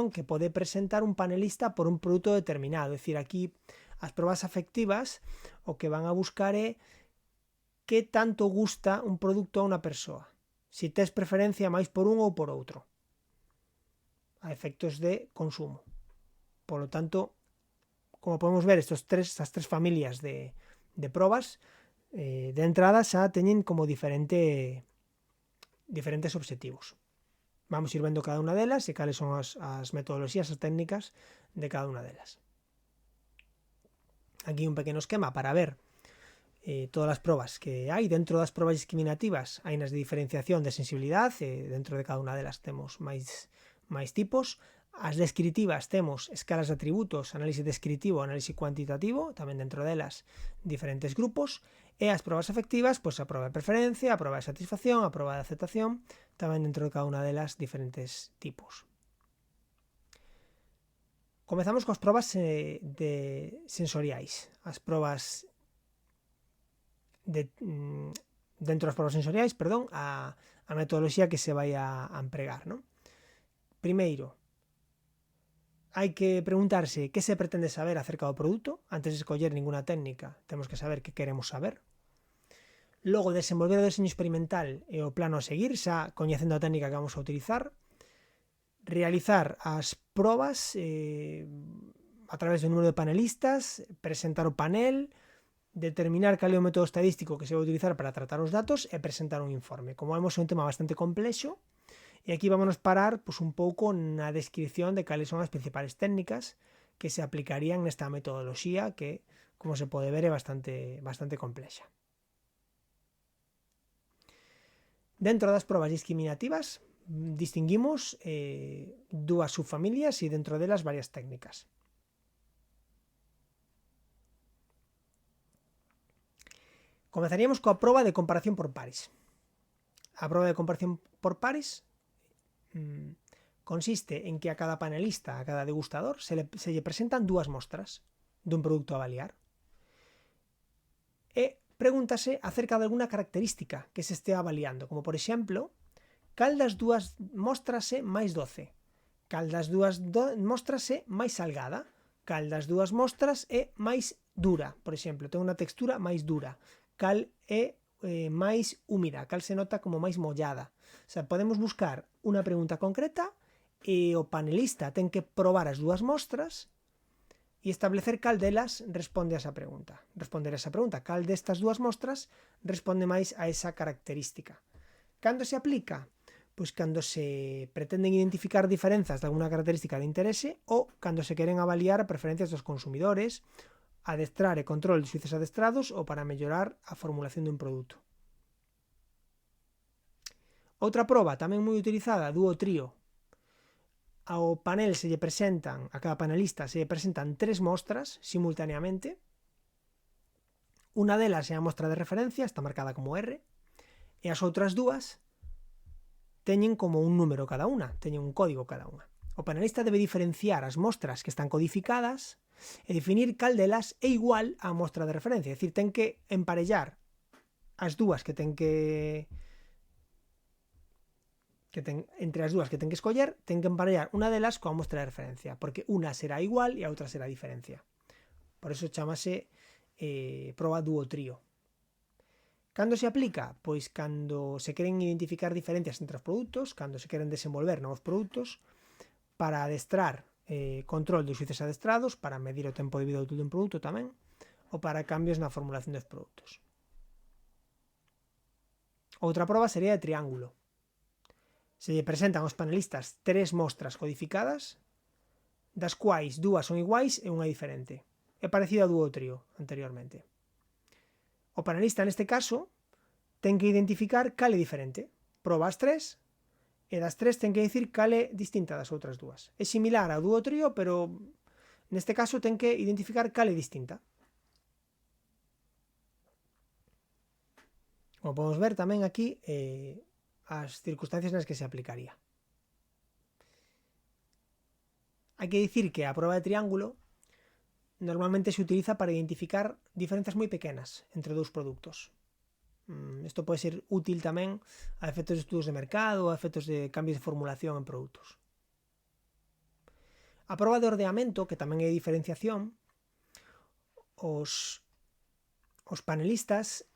que pode presentar un panelista por un produto determinado. É dicir, aquí as probas afectivas o que van a buscar é que tanto gusta un produto a unha persoa. Si tes preferencia máis por un ou por outro, a efectos de consumo. Por lo tanto, como podemos ver, estas tres familias de probas de entrada xa teñen como diferentes obxectivos. Vamos ir vendo cada unha delas e cales son as metodoloxías, as técnicas de cada unha delas. Aquí un pequeno esquema para ver todas as probas que hai. Dentro das probas discriminativas hai nas de diferenciación de sensibilidade, dentro de cada unha delas temos máis tipos. As descritivas temos escalas de atributos, análisis descritivo, análisis cuantitativo, tamén dentro delas diferentes grupos. E as probas afectivas, pois a proba de preferencia, a proba de satisfacción, a proba de aceptación, tamén dentro de cada unha delas diferentes tipos. Comezamos coas probas sensoriais. As probas dentro das probas sensoriais, a metodoloxía que se vai a empregar, non? Primeiro, hai que preguntarse que se pretende saber acerca do produto. Antes de escoller ninguna técnica, temos que saber que queremos saber. Logo, desenvolver o deseño experimental e o plano a seguir, xa coñecendo a técnica que vamos a utilizar. Realizar as probas a través do número de panelistas, presentar o panel, determinar cal é o método estadístico que se vai utilizar para tratar os datos e presentar un informe. Como vemos, é un tema bastante complexo e aquí vámonos parar un pouco na descripción de cales son as principales técnicas que se aplicarían nesta metodoloxía que, como se pode ver, é bastante complexa. Dentro das probas discriminativas distinguimos dúas subfamilias e dentro delas varias técnicas. Comezaríamos coa proba de comparación por pares. A proba de comparación por pares consiste en que a cada panelista, a cada degustador, se lle presentan dúas mostras dun produto a avaliar e pregúntase acerca de alguna característica que se estea avaliando, como por exemplo, cal das dúas mostras é máis doce, cal das dúas mostras é máis salgada, cal das dúas mostras é máis dura, por exemplo, ten unha textura máis dura, cal é máis húmida, cal se nota como máis mollada. O sea, podemos buscar unha pregunta concreta e o panelista ten que probar as dúas mostras e establecer cal delas responde a esa pregunta. Responder a esa pregunta, cal destas dúas mostras responde máis a esa característica. Cando se aplica? Pois cando se pretenden identificar diferenzas de alguna característica de interese ou cando se queren avaliar a preferencias dos consumidores, adestrar e control de xuíces adestrados ou para mellorar a formulación dun produto. Outra proba tamén moi utilizada, dúo trío. ao panel se lle presentan, a cada panelista se lle presentan 3 mostras simultaneamente. Unha delas é a mostra de referencia, está marcada como R, e as outras dúas teñen como un número cada unha, teñen un código cada unha. O panelista debe diferenciar as mostras que están codificadas e definir cal delas é igual á mostra de referencia, é dicir, ten que emparellar as dúas que ten que entre as dúas que ten que escoller, ten que emparellar unha delas coa mostra de referencia, porque unha será igual e a outra será diferencia. Por eso chamase proba dúo-trío. Cando se aplica? Pois cando se queren identificar diferencias entre os produtos, cando se queren desenvolver novos produtos, para adestrar control dos xuíces adestrados, para medir o tempo de vida útil dun produto tamén, ou para cambios na formulación dos produtos. Outra proba sería de triángulo. Se lle presentan aos panelistas 3 mostras codificadas, das quais 2 son iguais e unha diferente. É parecido a dúo-trío anteriormente. O panelista neste caso ten que identificar cal é diferente. Proba as 3 e das 3 ten que dicir cal é distinta das outras 2. É similar ao dúo-trío, pero neste caso ten que identificar cal é distinta. Como podemos ver tamén aquí as circunstancias nas que se aplicaría. Hai que dicir que a proba de triángulo normalmente se utiliza para identificar diferenzas moi pequenas entre dous produtos. Isto pode ser útil tamén a efectos de estudos de mercado, a efectos de cambios de formulación en produtos. A proba de ordeamento, que tamén é diferenciación, os panelistas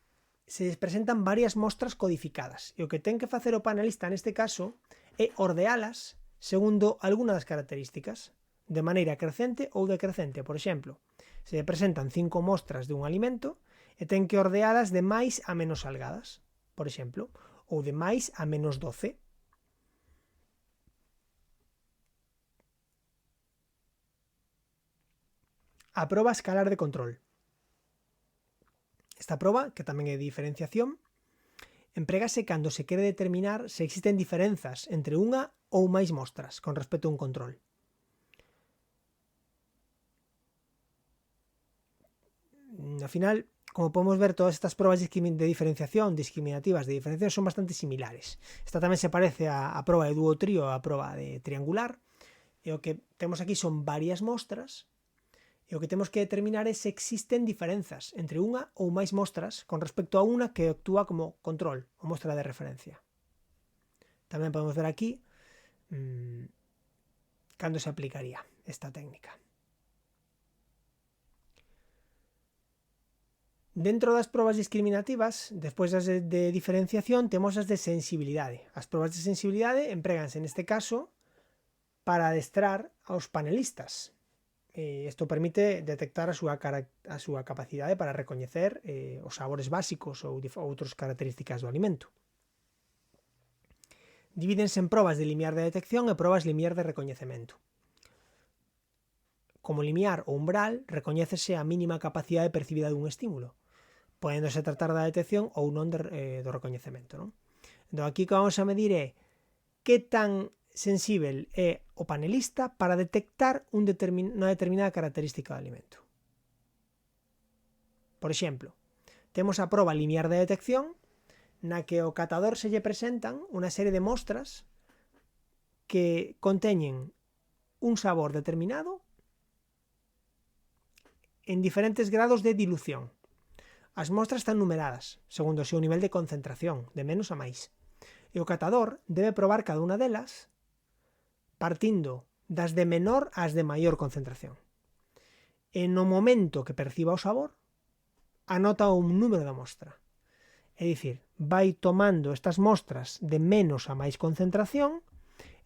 se les presentan varias mostras codificadas e o que ten que facer o panelista neste caso é ordealas segundo alguna das características, de maneira crecente ou decrecente. Por exemplo, se lle presentan 5 mostras dun alimento e ten que ordealas de máis a menos salgadas, por exemplo, ou de máis a menos 12. A proba escalar de control. Esta proba, que tamén é de diferenciación, emprégase cando se quere determinar se existen diferenzas entre unha ou máis mostras con respecto a un control. Ao final, como podemos ver, todas estas probas de diferenciación, discriminativas de diferenciación, son bastante similares. Esta tamén se parece á proba de dúo-trío, á proba de triangular, e o que temos aquí son varias mostras, e o que temos que determinar é se existen diferenzas entre unha ou máis mostras con respecto a unha que actúa como control ou mostra de referencia. Tamén podemos ver aquí cando se aplicaría esta técnica. Dentro das probas discriminativas, despois das de diferenciación, temos as de sensibilidade. As probas de sensibilidade empréganse neste caso para adestrar aos panelistas. Isto permite detectar a súa capacidade para recoñecer os sabores básicos ou outras características do alimento. Divídense en probas de limiar de detección e probas limiar de recoñecemento. Como limiar ou umbral, recoñécese a mínima capacidade percibida dun estímulo, podéndose tratar da detección ou non do recoñecemento, non? Entón, aquí que vamos a medir é que tan sensível é o panelista para detectar unha determinada característica do alimento. Por exemplo, temos a proba limiar de detección, na que ao catador se lle presentan unha serie de mostras que conteñen un sabor determinado en diferentes grados de dilución. As mostras están numeradas, segundo o seu nivel de concentración, de menos a máis. E o catador debe probar cada unha delas partindo das de menor ás de maior concentración. E no momento que perciba o sabor, anota un número da mostra. É dicir, vai tomando estas mostras de menos a máis concentración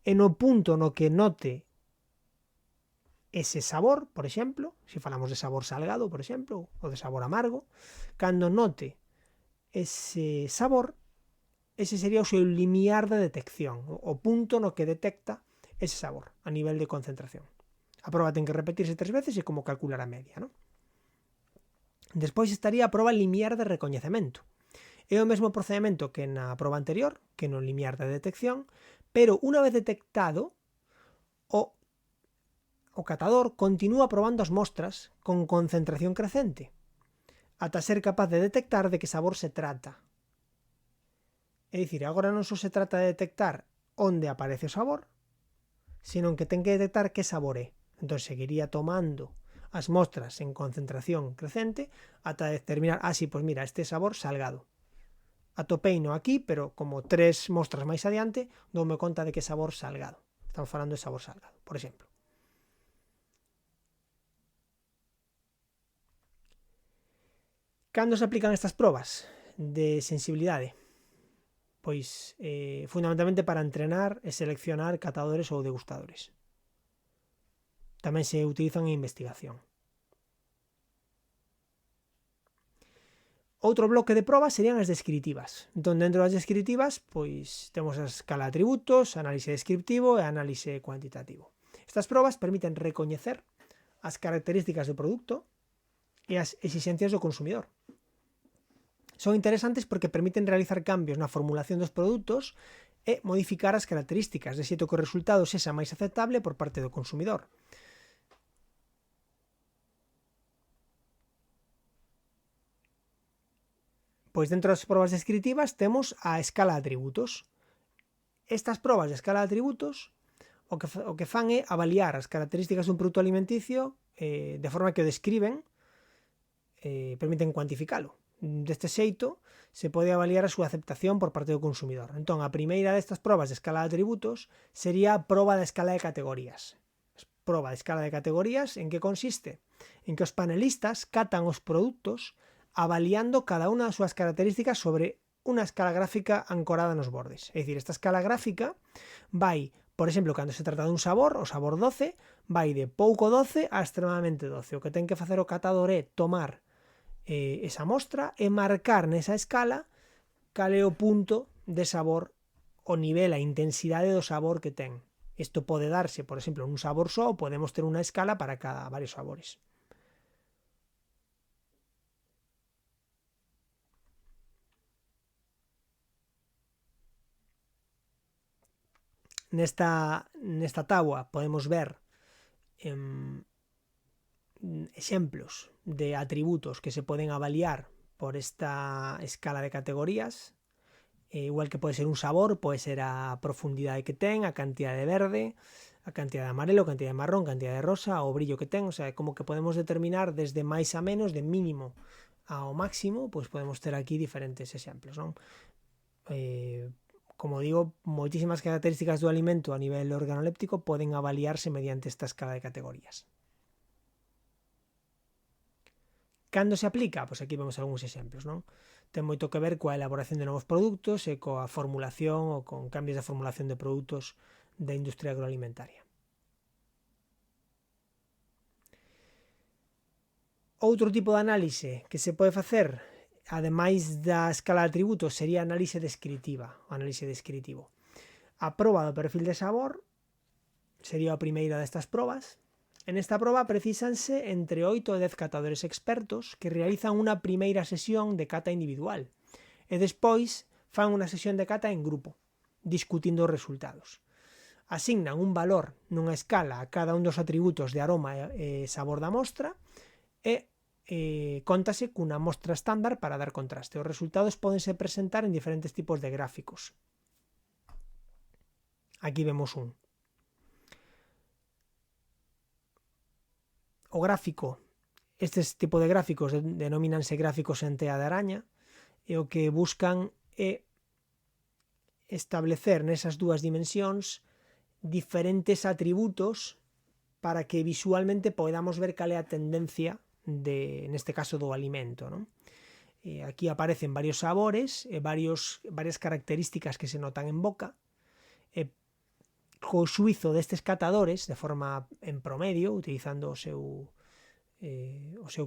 e no punto no que note ese sabor, por exemplo, se falamos de sabor salgado, por exemplo, ou de sabor amargo, cando note ese sabor, ese sería o seu limiar de detección, o punto no que detecta ese sabor a nivel de concentración. A proba ten que repetirse 3 veces e como calcular a media, non? Despois estaría a proba limiar de recoñecemento. É o mesmo procedimento que na proba anterior, que no limiar de detección, pero unha vez detectado, o catador continúa probando as mostras con concentración crecente ata ser capaz de detectar de que sabor se trata. É dicir, agora non só se trata de detectar onde aparece o sabor, senón que ten que detectar que sabor é. Entón seguiría tomando as mostras en concentración crecente ata determinar, sí, pois mira, este sabor salgado. Atopeino aquí, pero como 3 mostras máis adiante, doume conta de que sabor salgado. Estamos falando de sabor salgado, por exemplo. Cando se aplican estas probas de sensibilidade? Pois fundamentalmente para entrenar e seleccionar catadores ou degustadores. Tamén se utilizan en investigación. Outro bloque de probas serían as descritivas. Entón, dentro das descritivas, pois temos a escala de atributos, análise descriptivo e análise cuantitativo. Estas probas permiten recoñecer as características do produto e as exixencias do consumidor. Son interesantes porque permiten realizar cambios na formulación dos produtos e modificar as características, de xeito que o resultado sexa máis aceptable por parte do consumidor. Pois dentro das probas descritivas temos a escala de atributos. Estas probas de escala de atributos o que fan é avaliar as características dun produto alimenticio de forma que o describen, permiten cuantificalo. Deste xeito, se pode avaliar a súa aceptación por parte do consumidor. Entón, a primeira destas probas de escala de atributos sería a proba da escala de categorías. Proba de escala de categorías, en que consiste? En que os panelistas catan os produtos avaliando cada unha das súas características sobre unha escala gráfica ancorada nos bordes. É dicir, esta escala gráfica vai, por exemplo, cando se trata dun sabor, o sabor doce, vai de pouco doce a extremadamente doce. O que ten que facer o catador é tomar esa mostra e marcar nesa escala cal é o punto de sabor, o nivel, a intensidade do sabor que ten. Isto pode darse, por exemplo, nun sabor só, ou podemos ter unha escala para cada varios sabores. Nesta táboa podemos ver exemplos de atributos que se poden avaliar por esta escala de categorías. Igual que pode ser un sabor, pode ser a profundidade que ten, a cantidade de verde, a cantidade de amarelo, a cantidade de marrón, a cantidade de rosa, o brillo que ten. O sea, como que podemos determinar desde máis a menos, de mínimo ao máximo, pois podemos ter aquí diferentes exemplos, non? Como digo, moitísimas características do alimento a nivel organoléptico poden avaliarse mediante esta escala de categorías. Cando se aplica? Pois aquí vemos algúns exemplos, non? Ten moito que ver coa elaboración de novos produtos e coa formulación ou con cambios de formulación de produtos da industria agroalimentaria. Outro tipo de análise que se pode facer, ademais da escala de atributos, sería a análise descritiva, o análise descritivo. A proba do perfil de sabor sería a primeira destas probas. En esta proba precisanse entre 8 e 10 catadores expertos que realizan unha primeira sesión de cata individual e despois fan unha sesión de cata en grupo, discutindo os resultados. Asignan un valor nunha escala a cada un dos atributos de aroma e sabor da mostra e cóntase cunha mostra estándar para dar contraste. Os resultados pódense presentar en diferentes tipos de gráficos. Aquí vemos un. O gráfico, estes tipos de gráficos denomínanse gráficos en tea de araña, e o que buscan é establecer nesas dúas dimensións diferentes atributos para que visualmente podamos ver cal é a tendencia neste caso do alimento, non? Aquí aparecen varios sabores e varias características que se notan en boca, e co suizo destes catadores, de forma en promedio, utilizando o seu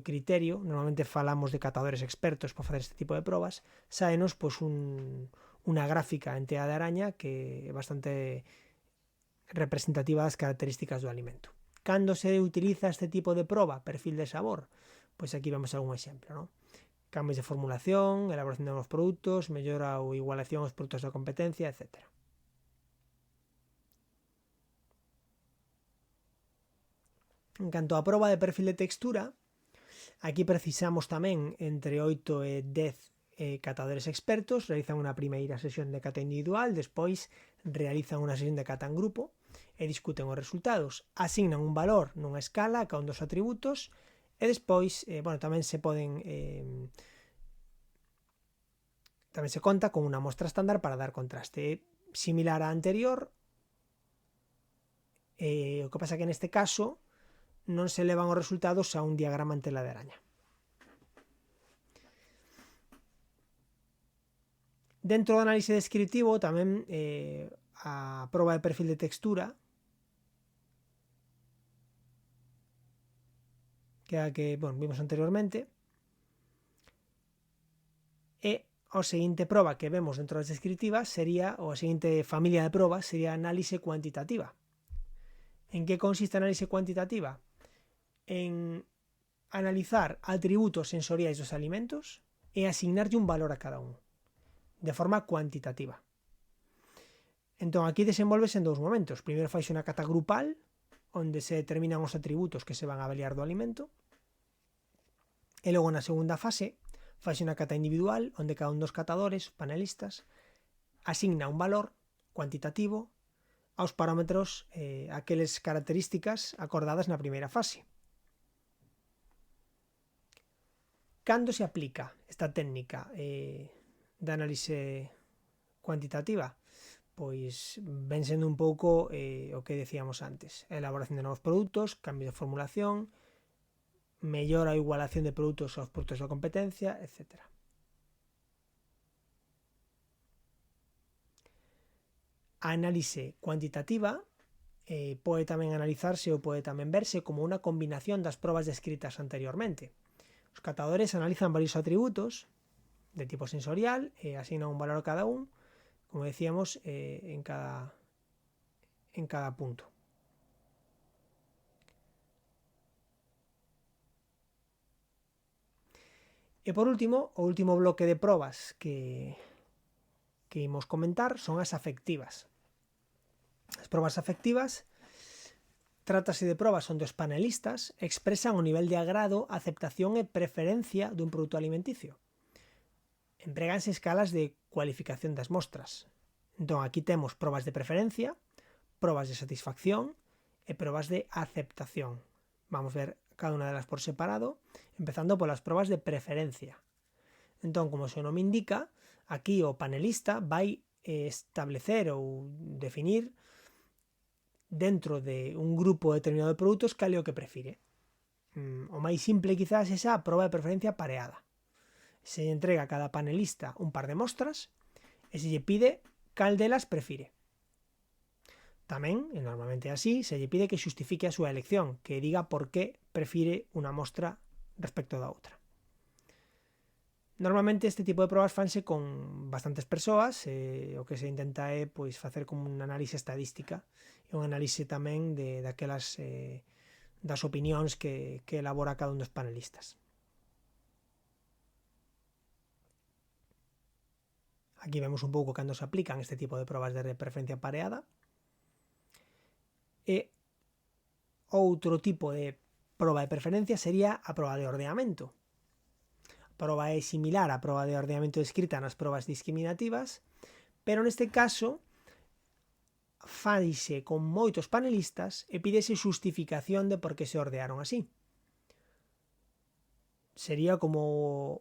criterio, normalmente falamos de catadores expertos para facer este tipo de probas, saenos pois unha gráfica en tea de araña que é bastante representativa das características do alimento. Cando se utiliza este tipo de proba, perfil de sabor? Pois aquí vemos algún exemplo, non? Cambios de formulación, elaboración de novos produtos, mellora ou igualación aos produtos da competencia, etc. En canto á proba de perfil de textura, aquí precisamos tamén entre 8 e 10 catadores expertos, realizan unha primeira sesión de cata individual, despois realizan unha sesión de cata en grupo e discuten os resultados, asignan un valor nunha escala a cada un dos atributos e despois, tamén se poden tamén se conta con unha mostra estándar para dar contraste. Similar á anterior, o que pasa que neste caso non se levan os resultados a un diagrama en tela de araña. Dentro do análise descriptivo tamén a proba de perfil de textura, que é a que vimos anteriormente, e a seguinte proba que vemos dentro das descriptivas sería, ou a seguinte familia de probas sería a análise cuantitativa. En que consiste a análise cuantitativa? En analizar atributos sensoriais dos alimentos e asignarlle un valor a cada un, de forma cuantitativa. Entón, aquí desenvolves en dous momentos. Primeiro faixe unha cata grupal, onde se determinan os atributos que se van a avaliar do alimento, e logo na segunda fase faixe unha cata individual, onde cada un dos catadores, panelistas, asigna un valor cuantitativo aos parámetros, aqueles características acordadas na primeira fase. Cando se aplica esta técnica de análise cuantitativa? Pois ven sendo un pouco o que decíamos antes, elaboración de novos produtos, cambio de formulación, mellora ou igualación de produtos aos produtos de competencia, etc. A análise cuantitativa pode tamén analizarse ou pode tamén verse como unha combinación das probas descritas anteriormente. Os catadores analizan varios atributos de tipo sensorial e asignan un valor a cada un, como decíamos, en cada punto. E por último, o último bloque de probas que imos comentar son as afectivas. As probas afectivas trátase de probas onde os panelistas expresan o nivel de agrado, aceptación e preferencia dun produto alimenticio. Empréganse escalas de cualificación das mostras. Entón, aquí temos probas de preferencia, probas de satisfacción e probas de aceptación. Vamos ver cada unha delas por separado, empezando polas probas de preferencia. Entón, como o seu nome indica, aquí o panelista vai establecer ou definir dentro de un grupo determinado de produtos cal é o que prefire. O máis simple quizás é esa proba de preferencia pareada. Se lle entrega a cada panelista un par de mostras e se lle pide cal delas prefire. Tamén, e normalmente así, se lle pide que xustifique a súa elección, que diga por que prefire unha mostra respecto da outra. Normalmente este tipo de probas fanse con bastantes persoas e o que se intenta é facer como unha análise estadística e un análise tamén daquelas das opinións que elabora cada un dos panelistas. Aquí vemos un pouco cando se aplican este tipo de probas de preferencia pareada. E outro tipo de proba de preferencia sería a proba de ordeamento. A proba é similar á proba de ordeamento descrita nas probas discriminativas, pero neste caso faise con moitos panelistas e pídese xustificación de por que se ordearon así. Sería como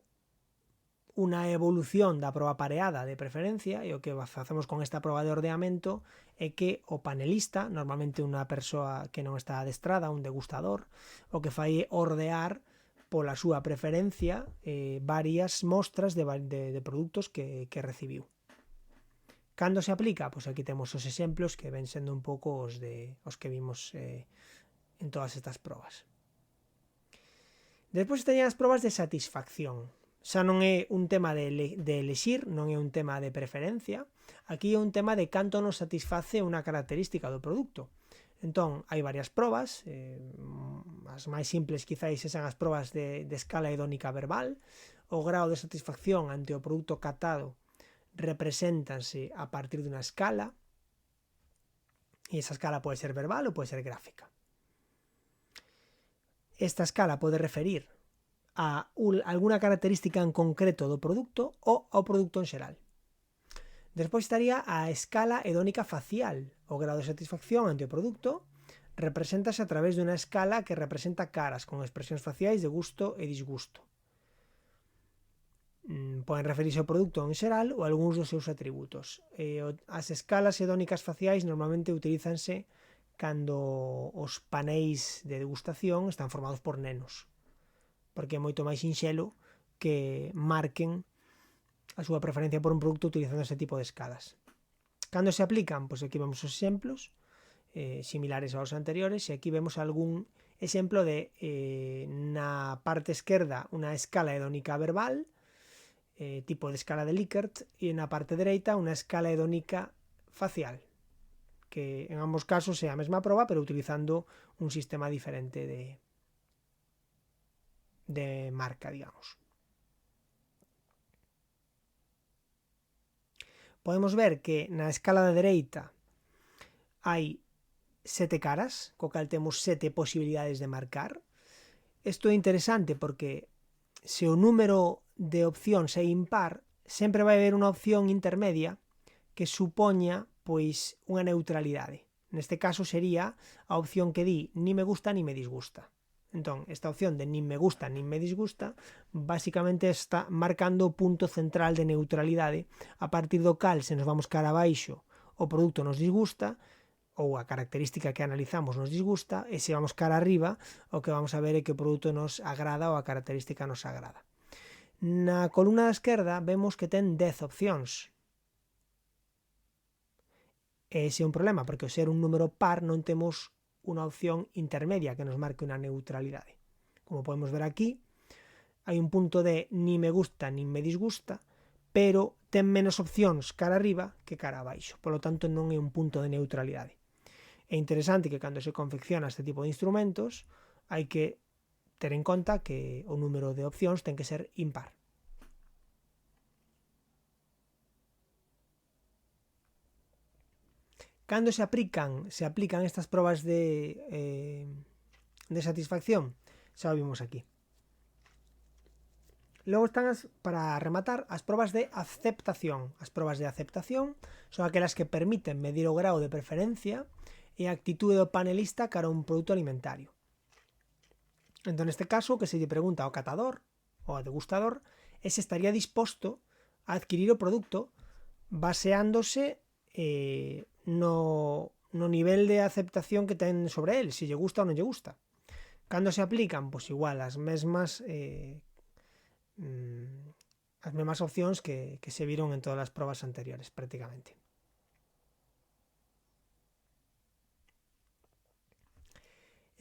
unha evolución da proba pareada de preferencia, e o que facemos con esta proba de ordeamento é que o panelista, normalmente unha persoa que non está adestrada, un degustador, o que fai é ordear pola súa preferencia varias mostras de produtos que recibiu. Cando se aplica? Pois aquí temos os exemplos que ven sendo un pouco os que vimos en todas estas probas. Despois estarían as probas de satisfacción. Xa non é un tema de elexir, non é un tema de preferencia, aquí é un tema de canto nos satisface unha característica do produto. Entón, hai varias probas, as máis simples quizáis sean as probas de escala hedónica verbal. O grao de satisfacción ante o produto catado represéntanse a partir dunha escala, e esa escala pode ser verbal ou pode ser gráfica. Esta escala pode referir a alguna característica en concreto do produto ou ao produto en xeral. Despois estaría a escala hedónica facial. O grado de satisfacción ante o produto represéntase a través dunha escala que representa caras con expresións faciais de gusto e disgusto. Poden referirse ao produto en xeral ou a algúns dos seus atributos. As escalas hedónicas faciais normalmente utilízanse cando os paneis de degustación están formados por nenos, porque é moito máis sinxelo que marquen a súa preferencia por un produto utilizando ese tipo de escalas. Cando se aplican? Pois aquí vemos os exemplos similares aos anteriores, e aquí vemos algún exemplo de na parte esquerda unha escala hedónica verbal, tipo de escala de Likert, e na parte dereita unha escala hedónica facial, que en ambos casos é a mesma proba pero utilizando un sistema diferente de marca, digamos. Podemos ver que na escala da dereita hai 7 caras, co cal temos 7 posibilidades de marcar. Isto é interesante porque se o número de opcións é impar, sempre vai haber unha opción intermedia que supoña pois unha neutralidade. Neste caso sería a opción que di ni me gusta ni me disgusta. Entón, esta opción de ni me gusta ni me disgusta basicamente está marcando o punto central de neutralidade, a partir do cal, se nos vamos cara abaixo, o produto nos disgusta, ou a característica que analizamos nos disgusta, e se vamos cara arriba, o que vamos a ver é que o produto nos agrada ou a característica nos agrada. Na columna da esquerda vemos que ten 10 opcións. Ese é un problema, porque ao ser un número par non temos unha opción intermedia que nos marque unha neutralidade. Como podemos ver aquí, hai un punto de ni me gusta ni me disgusta, pero ten menos opcións cara arriba que cara abaixo, polo tanto non é un punto de neutralidade. É interesante que cando se confecciona este tipo de instrumentos hai que ter en conta que o número de opcións ten que ser impar. Cando se aplican estas probas de satisfacción, xa o vimos aquí. Logo están, para rematar, as probas de aceptación. As probas de aceptación son aquelas que permiten medir o grau de preferencia e a actitude do panelista cara a un produto alimentario. Entón, neste caso, o que se lle pregunta ao catador ou ao degustador é se estaría disposto a adquirir o produto baseándose no nivel de aceptación que ten sobre el, se lle gusta ou non lle gusta. Cando se aplican, pois igual, as mesmas opcións que se viron en todas as probas anteriores, prácticamente.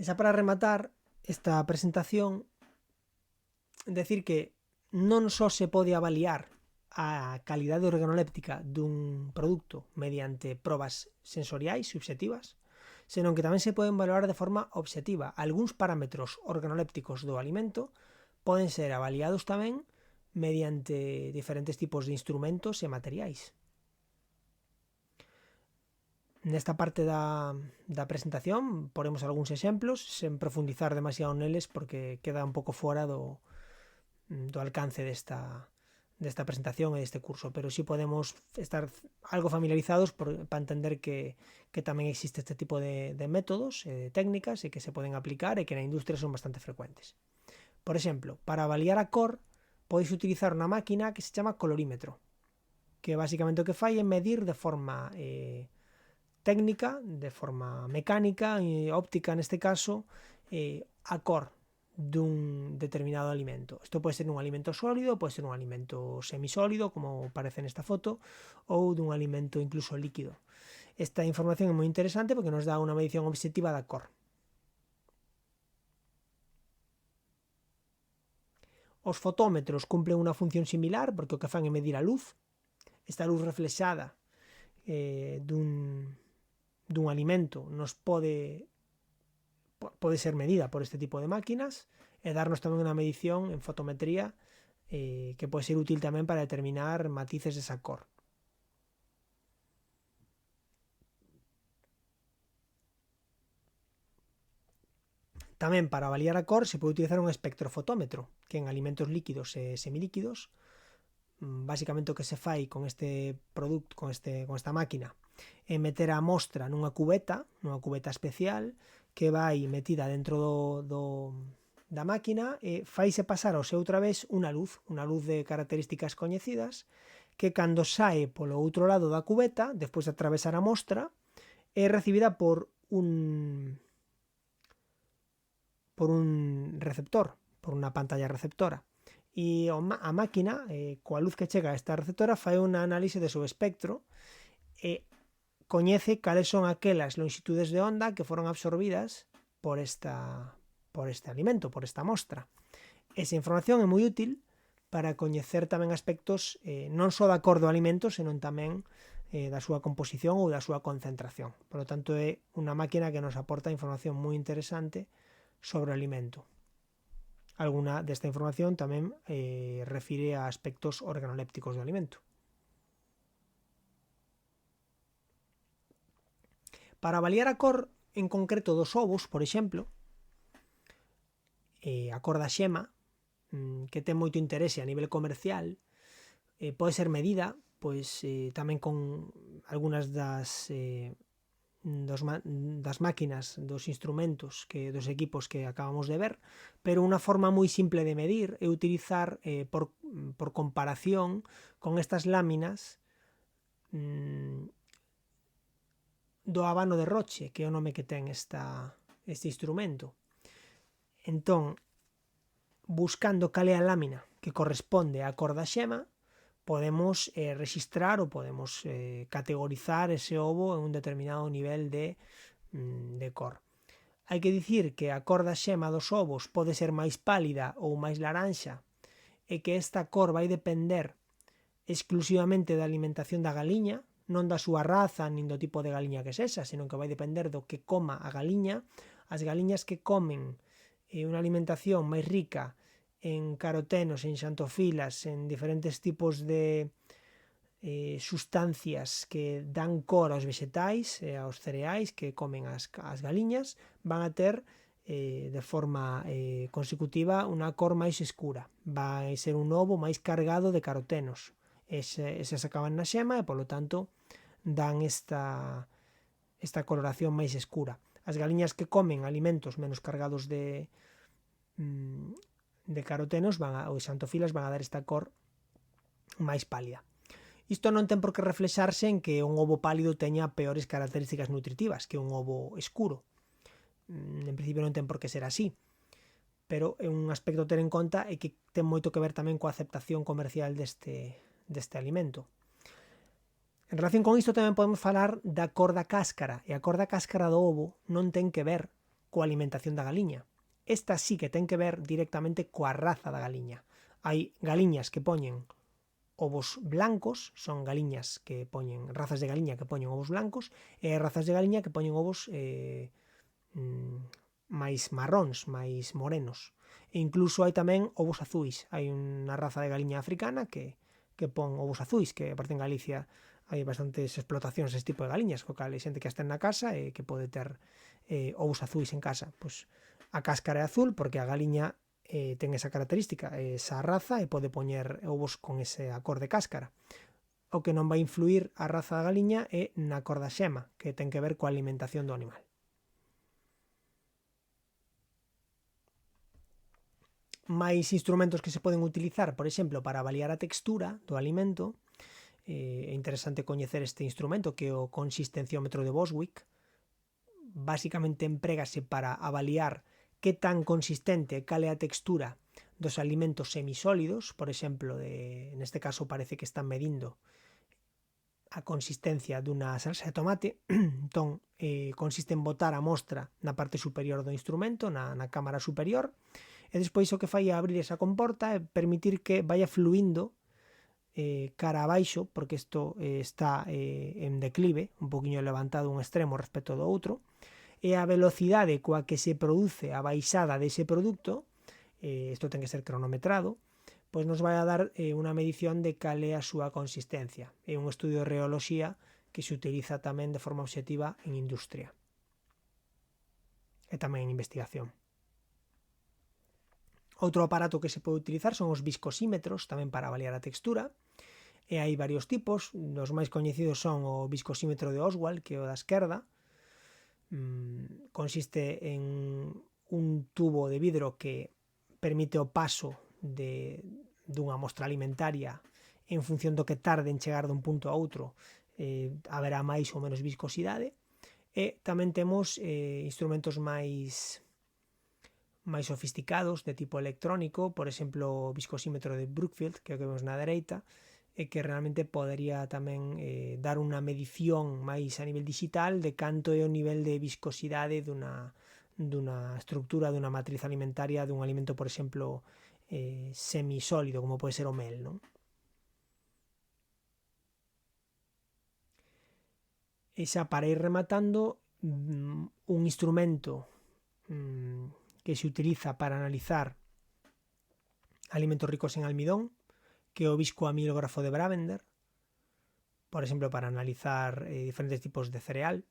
Esa para rematar esta presentación, decir que non só se pode avaliar a calidade organoléptica dun produto mediante probas sensoriais subxectivas, senón que tamén se poden valorar de forma obxectiva. Algúns parámetros organolépticos do alimento poden ser avaliados tamén mediante diferentes tipos de instrumentos e materiais. Nesta parte da presentación poremos algúns exemplos sen profundizar demasiado neles porque queda un pouco fora do alcance desta presentación e deste curso, pero sí podemos estar algo familiarizados para entender que tamén existe este tipo de métodos e de técnicas e que se poden aplicar e que na industria son bastante frecuentes. Por exemplo, para avaliar a cor podes utilizar unha máquina que se chama colorímetro, que basicamente o que fai é medir de forma técnica, de forma mecánica e óptica neste caso, a cor dun determinado alimento. Isto pode ser un alimento sólido, pode ser un alimento semisólido, como parece nesta foto, ou dun alimento incluso líquido. Esta información é moi interesante porque nos dá unha medición obxectiva da cor. Os fotómetros cumplen unha función similar porque o que fan é medir a luz. Esta luz reflexada dun alimento nos pode ser medida por este tipo de máquinas e darnos tamén unha medición en fotometría que pode ser útil tamén para determinar matices desa cor. Tamén para avaliar a cor se pode utilizar un espectrofotómetro, que en alimentos líquidos e semilíquidos, basicamente o que se fai con este produto, con esta máquina, é meter a mostra nunha cubeta especial que vai metida dentro da máquina e faise pasar ao seu través unha luz de características coñecidas que cando sae polo outro lado da cubeta, despois de atravesar a mostra, é recibida por un receptor, por unha pantalla receptora. E a máquina, coa luz que chega a esta receptora, fai unha análise do seu espectro e coñece cales son aquelas longitudes de onda que foron absorbidas por este alimento, por esta mostra. Esa información é moi útil para coñecer tamén aspectos non só da cor do alimento, senón tamén da súa composición ou da súa concentración. Por lo tanto, é unha máquina que nos aporta información moi interesante sobre o alimento. Alguna desta información tamén refire a aspectos organolépticos do alimento. Para avaliar a cor en concreto dos ovos, por exemplo, a cor da xema, que ten moito interese a nivel comercial, pode ser medida pois tamén con algunhas das máquinas, dos instrumentos, dos equipos que acabamos de ver, pero unha forma moi simple de medir é utilizar por comparación con estas láminas do habano de Roche, que é o nome que ten este instrumento. Entón, buscando cal é a lámina que corresponde á cor da xema, podemos rexistrar ou podemos categorizar ese ovo en un determinado nivel de cor. Hai que dicir que a cor da xema dos ovos pode ser máis pálida ou máis laranxa e que esta cor vai depender exclusivamente da alimentación da galiña, non da súa raza nin do tipo de galiña que sexa, senón que vai depender do que coma a galiña. As galiñas que comen unha alimentación máis rica en carotenos, en xantofilas, en diferentes tipos de sustancias que dan cor aos vexetais e aos cereais que comen as galiñas, van a ter de forma consecutiva unha cor máis escura. Vai ser un ovo máis cargado de carotenos. Esas acaban na xema e, polo tanto, dan esta coloración máis escura. As galiñas que comen alimentos menos cargados de carotenos ou xantofilas van a dar esta cor máis pálida. Isto non ten por que reflexarse en que un ovo pálido teña peores características nutritivas que un ovo escuro. En principio non ten por que ser así, pero é un aspecto a ter en conta e que ten moito que ver tamén coa aceptación comercial deste alimento. En relación con isto tamén podemos falar da cor da cáscara, e a cor da cáscara do ovo non ten que ver coa alimentación da galiña. Esta sí que ten que ver directamente coa raza da galiña. Hai galiñas que poñen ovos blancos, son galiñas que poñen, razas de galiña que poñen ovos blancos, e razas de galiña que poñen ovos máis marróns, máis morenos. E incluso hai tamén ovos azuis. Hai unha raza de galiña africana que pon ovos azuis, que aparte en Galicia hai bastantes explotacións deste tipo de galiñas, co cal hai xente que as ten na casa e que pode ter ovos azuis en casa. Pois a cáscara é azul porque a galiña ten esa característica, esa raza, e pode poñer ovos con esa cor de cáscara. O que non vai influir a raza da galiña é na cor da xema, que ten que ver coa alimentación do animal. máis instrumentos que se poden utilizar, por exemplo, para avaliar a textura do alimento. É interesante coñecer este instrumento, que é o consistenciómetro de Bostwick. Básicamente emprégase para avaliar que tan consistente, cal é a textura dos alimentos semisólidos. Por exemplo, neste caso parece que están medindo a consistencia dunha salsa de tomate. Entón, consiste en botar a mostra na parte superior do instrumento, na cámara superior, e despois o que fai é abrir esa comporta e permitir que vaya fluindo cara abaixo, porque isto está en declive, un poquinho levantado un extremo respecto do outro, e a velocidade coa que se produce a baixada dese produto, isto ten que ser cronometrado, pois nos vai a dar unha medición de cal é a súa consistencia. É un estudio de reoloxía que se utiliza tamén de forma obxectiva en industria e tamén en investigación. Outro aparato que se pode utilizar son os viscosímetros, tamén para avaliar a textura, e hai varios tipos. Os máis coñecidos son o viscosímetro de Oswald, que é o da esquerda. Consiste en un tubo de vidro que permite o paso dunha mostra alimentaria en función do que tarde en chegar dun punto a outro, haberá máis ou menos viscosidade. E tamén temos instrumentos máis sofisticados de tipo electrónico, por exemplo o viscosímetro de Brookfield, que é o que vemos na dereita, e que realmente podería tamén dar unha medición máis a nivel digital de canto é o nivel de viscosidade dunha estructura, dunha matriz alimentaria, dun alimento, por exemplo, semisólido, como pode ser o mel, non? E xa para ir rematando, un instrumento que se utiliza para analizar alimentos ricos en almidón, que é o viscoamilógrafo de Bravender, por exemplo, para analizar diferentes tipos de cereal.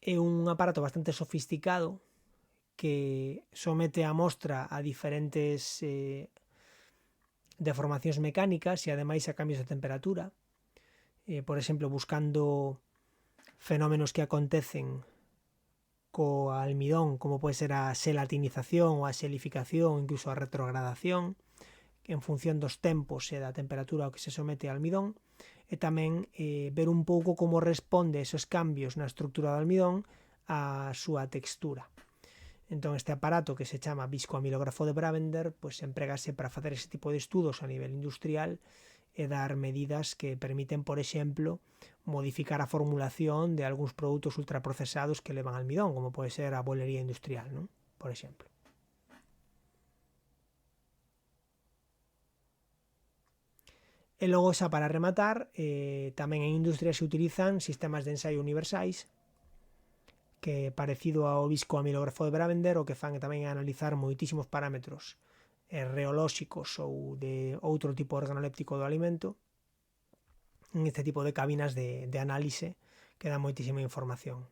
É un aparato bastante sofisticado que somete a mostra a diferentes deformacións mecánicas e ademais a cambios de temperatura, por exemplo, buscando fenómenos que acontecen co almidón, como pode ser a xelatinización ou a xelificación, incluso a retrogradación, en función dos tempos e da temperatura ao que se somete ao almidón, e tamén ver un pouco como responde esos cambios na estructura do almidón á súa textura. Entón, este aparato, que se chama viscoamilógrafo de Bravender, pues empregase para facer ese tipo de estudos a nivel industrial e dar medidas que permiten, por exemplo, modificar a formulación de algúns produtos ultraprocesados que levan almidón, como pode ser a bolería industrial, non? Por exemplo. E logo, xa para rematar, tamén en industria se utilizan sistemas de ensaio universais, que parecido ao viscoamilógrafo de Bravender, o que fan tamén é analizar moitísimos parámetros reolóxicos ou de outro tipo organoléptico do alimento en este tipo de cabinas de análise que dan moitísima información.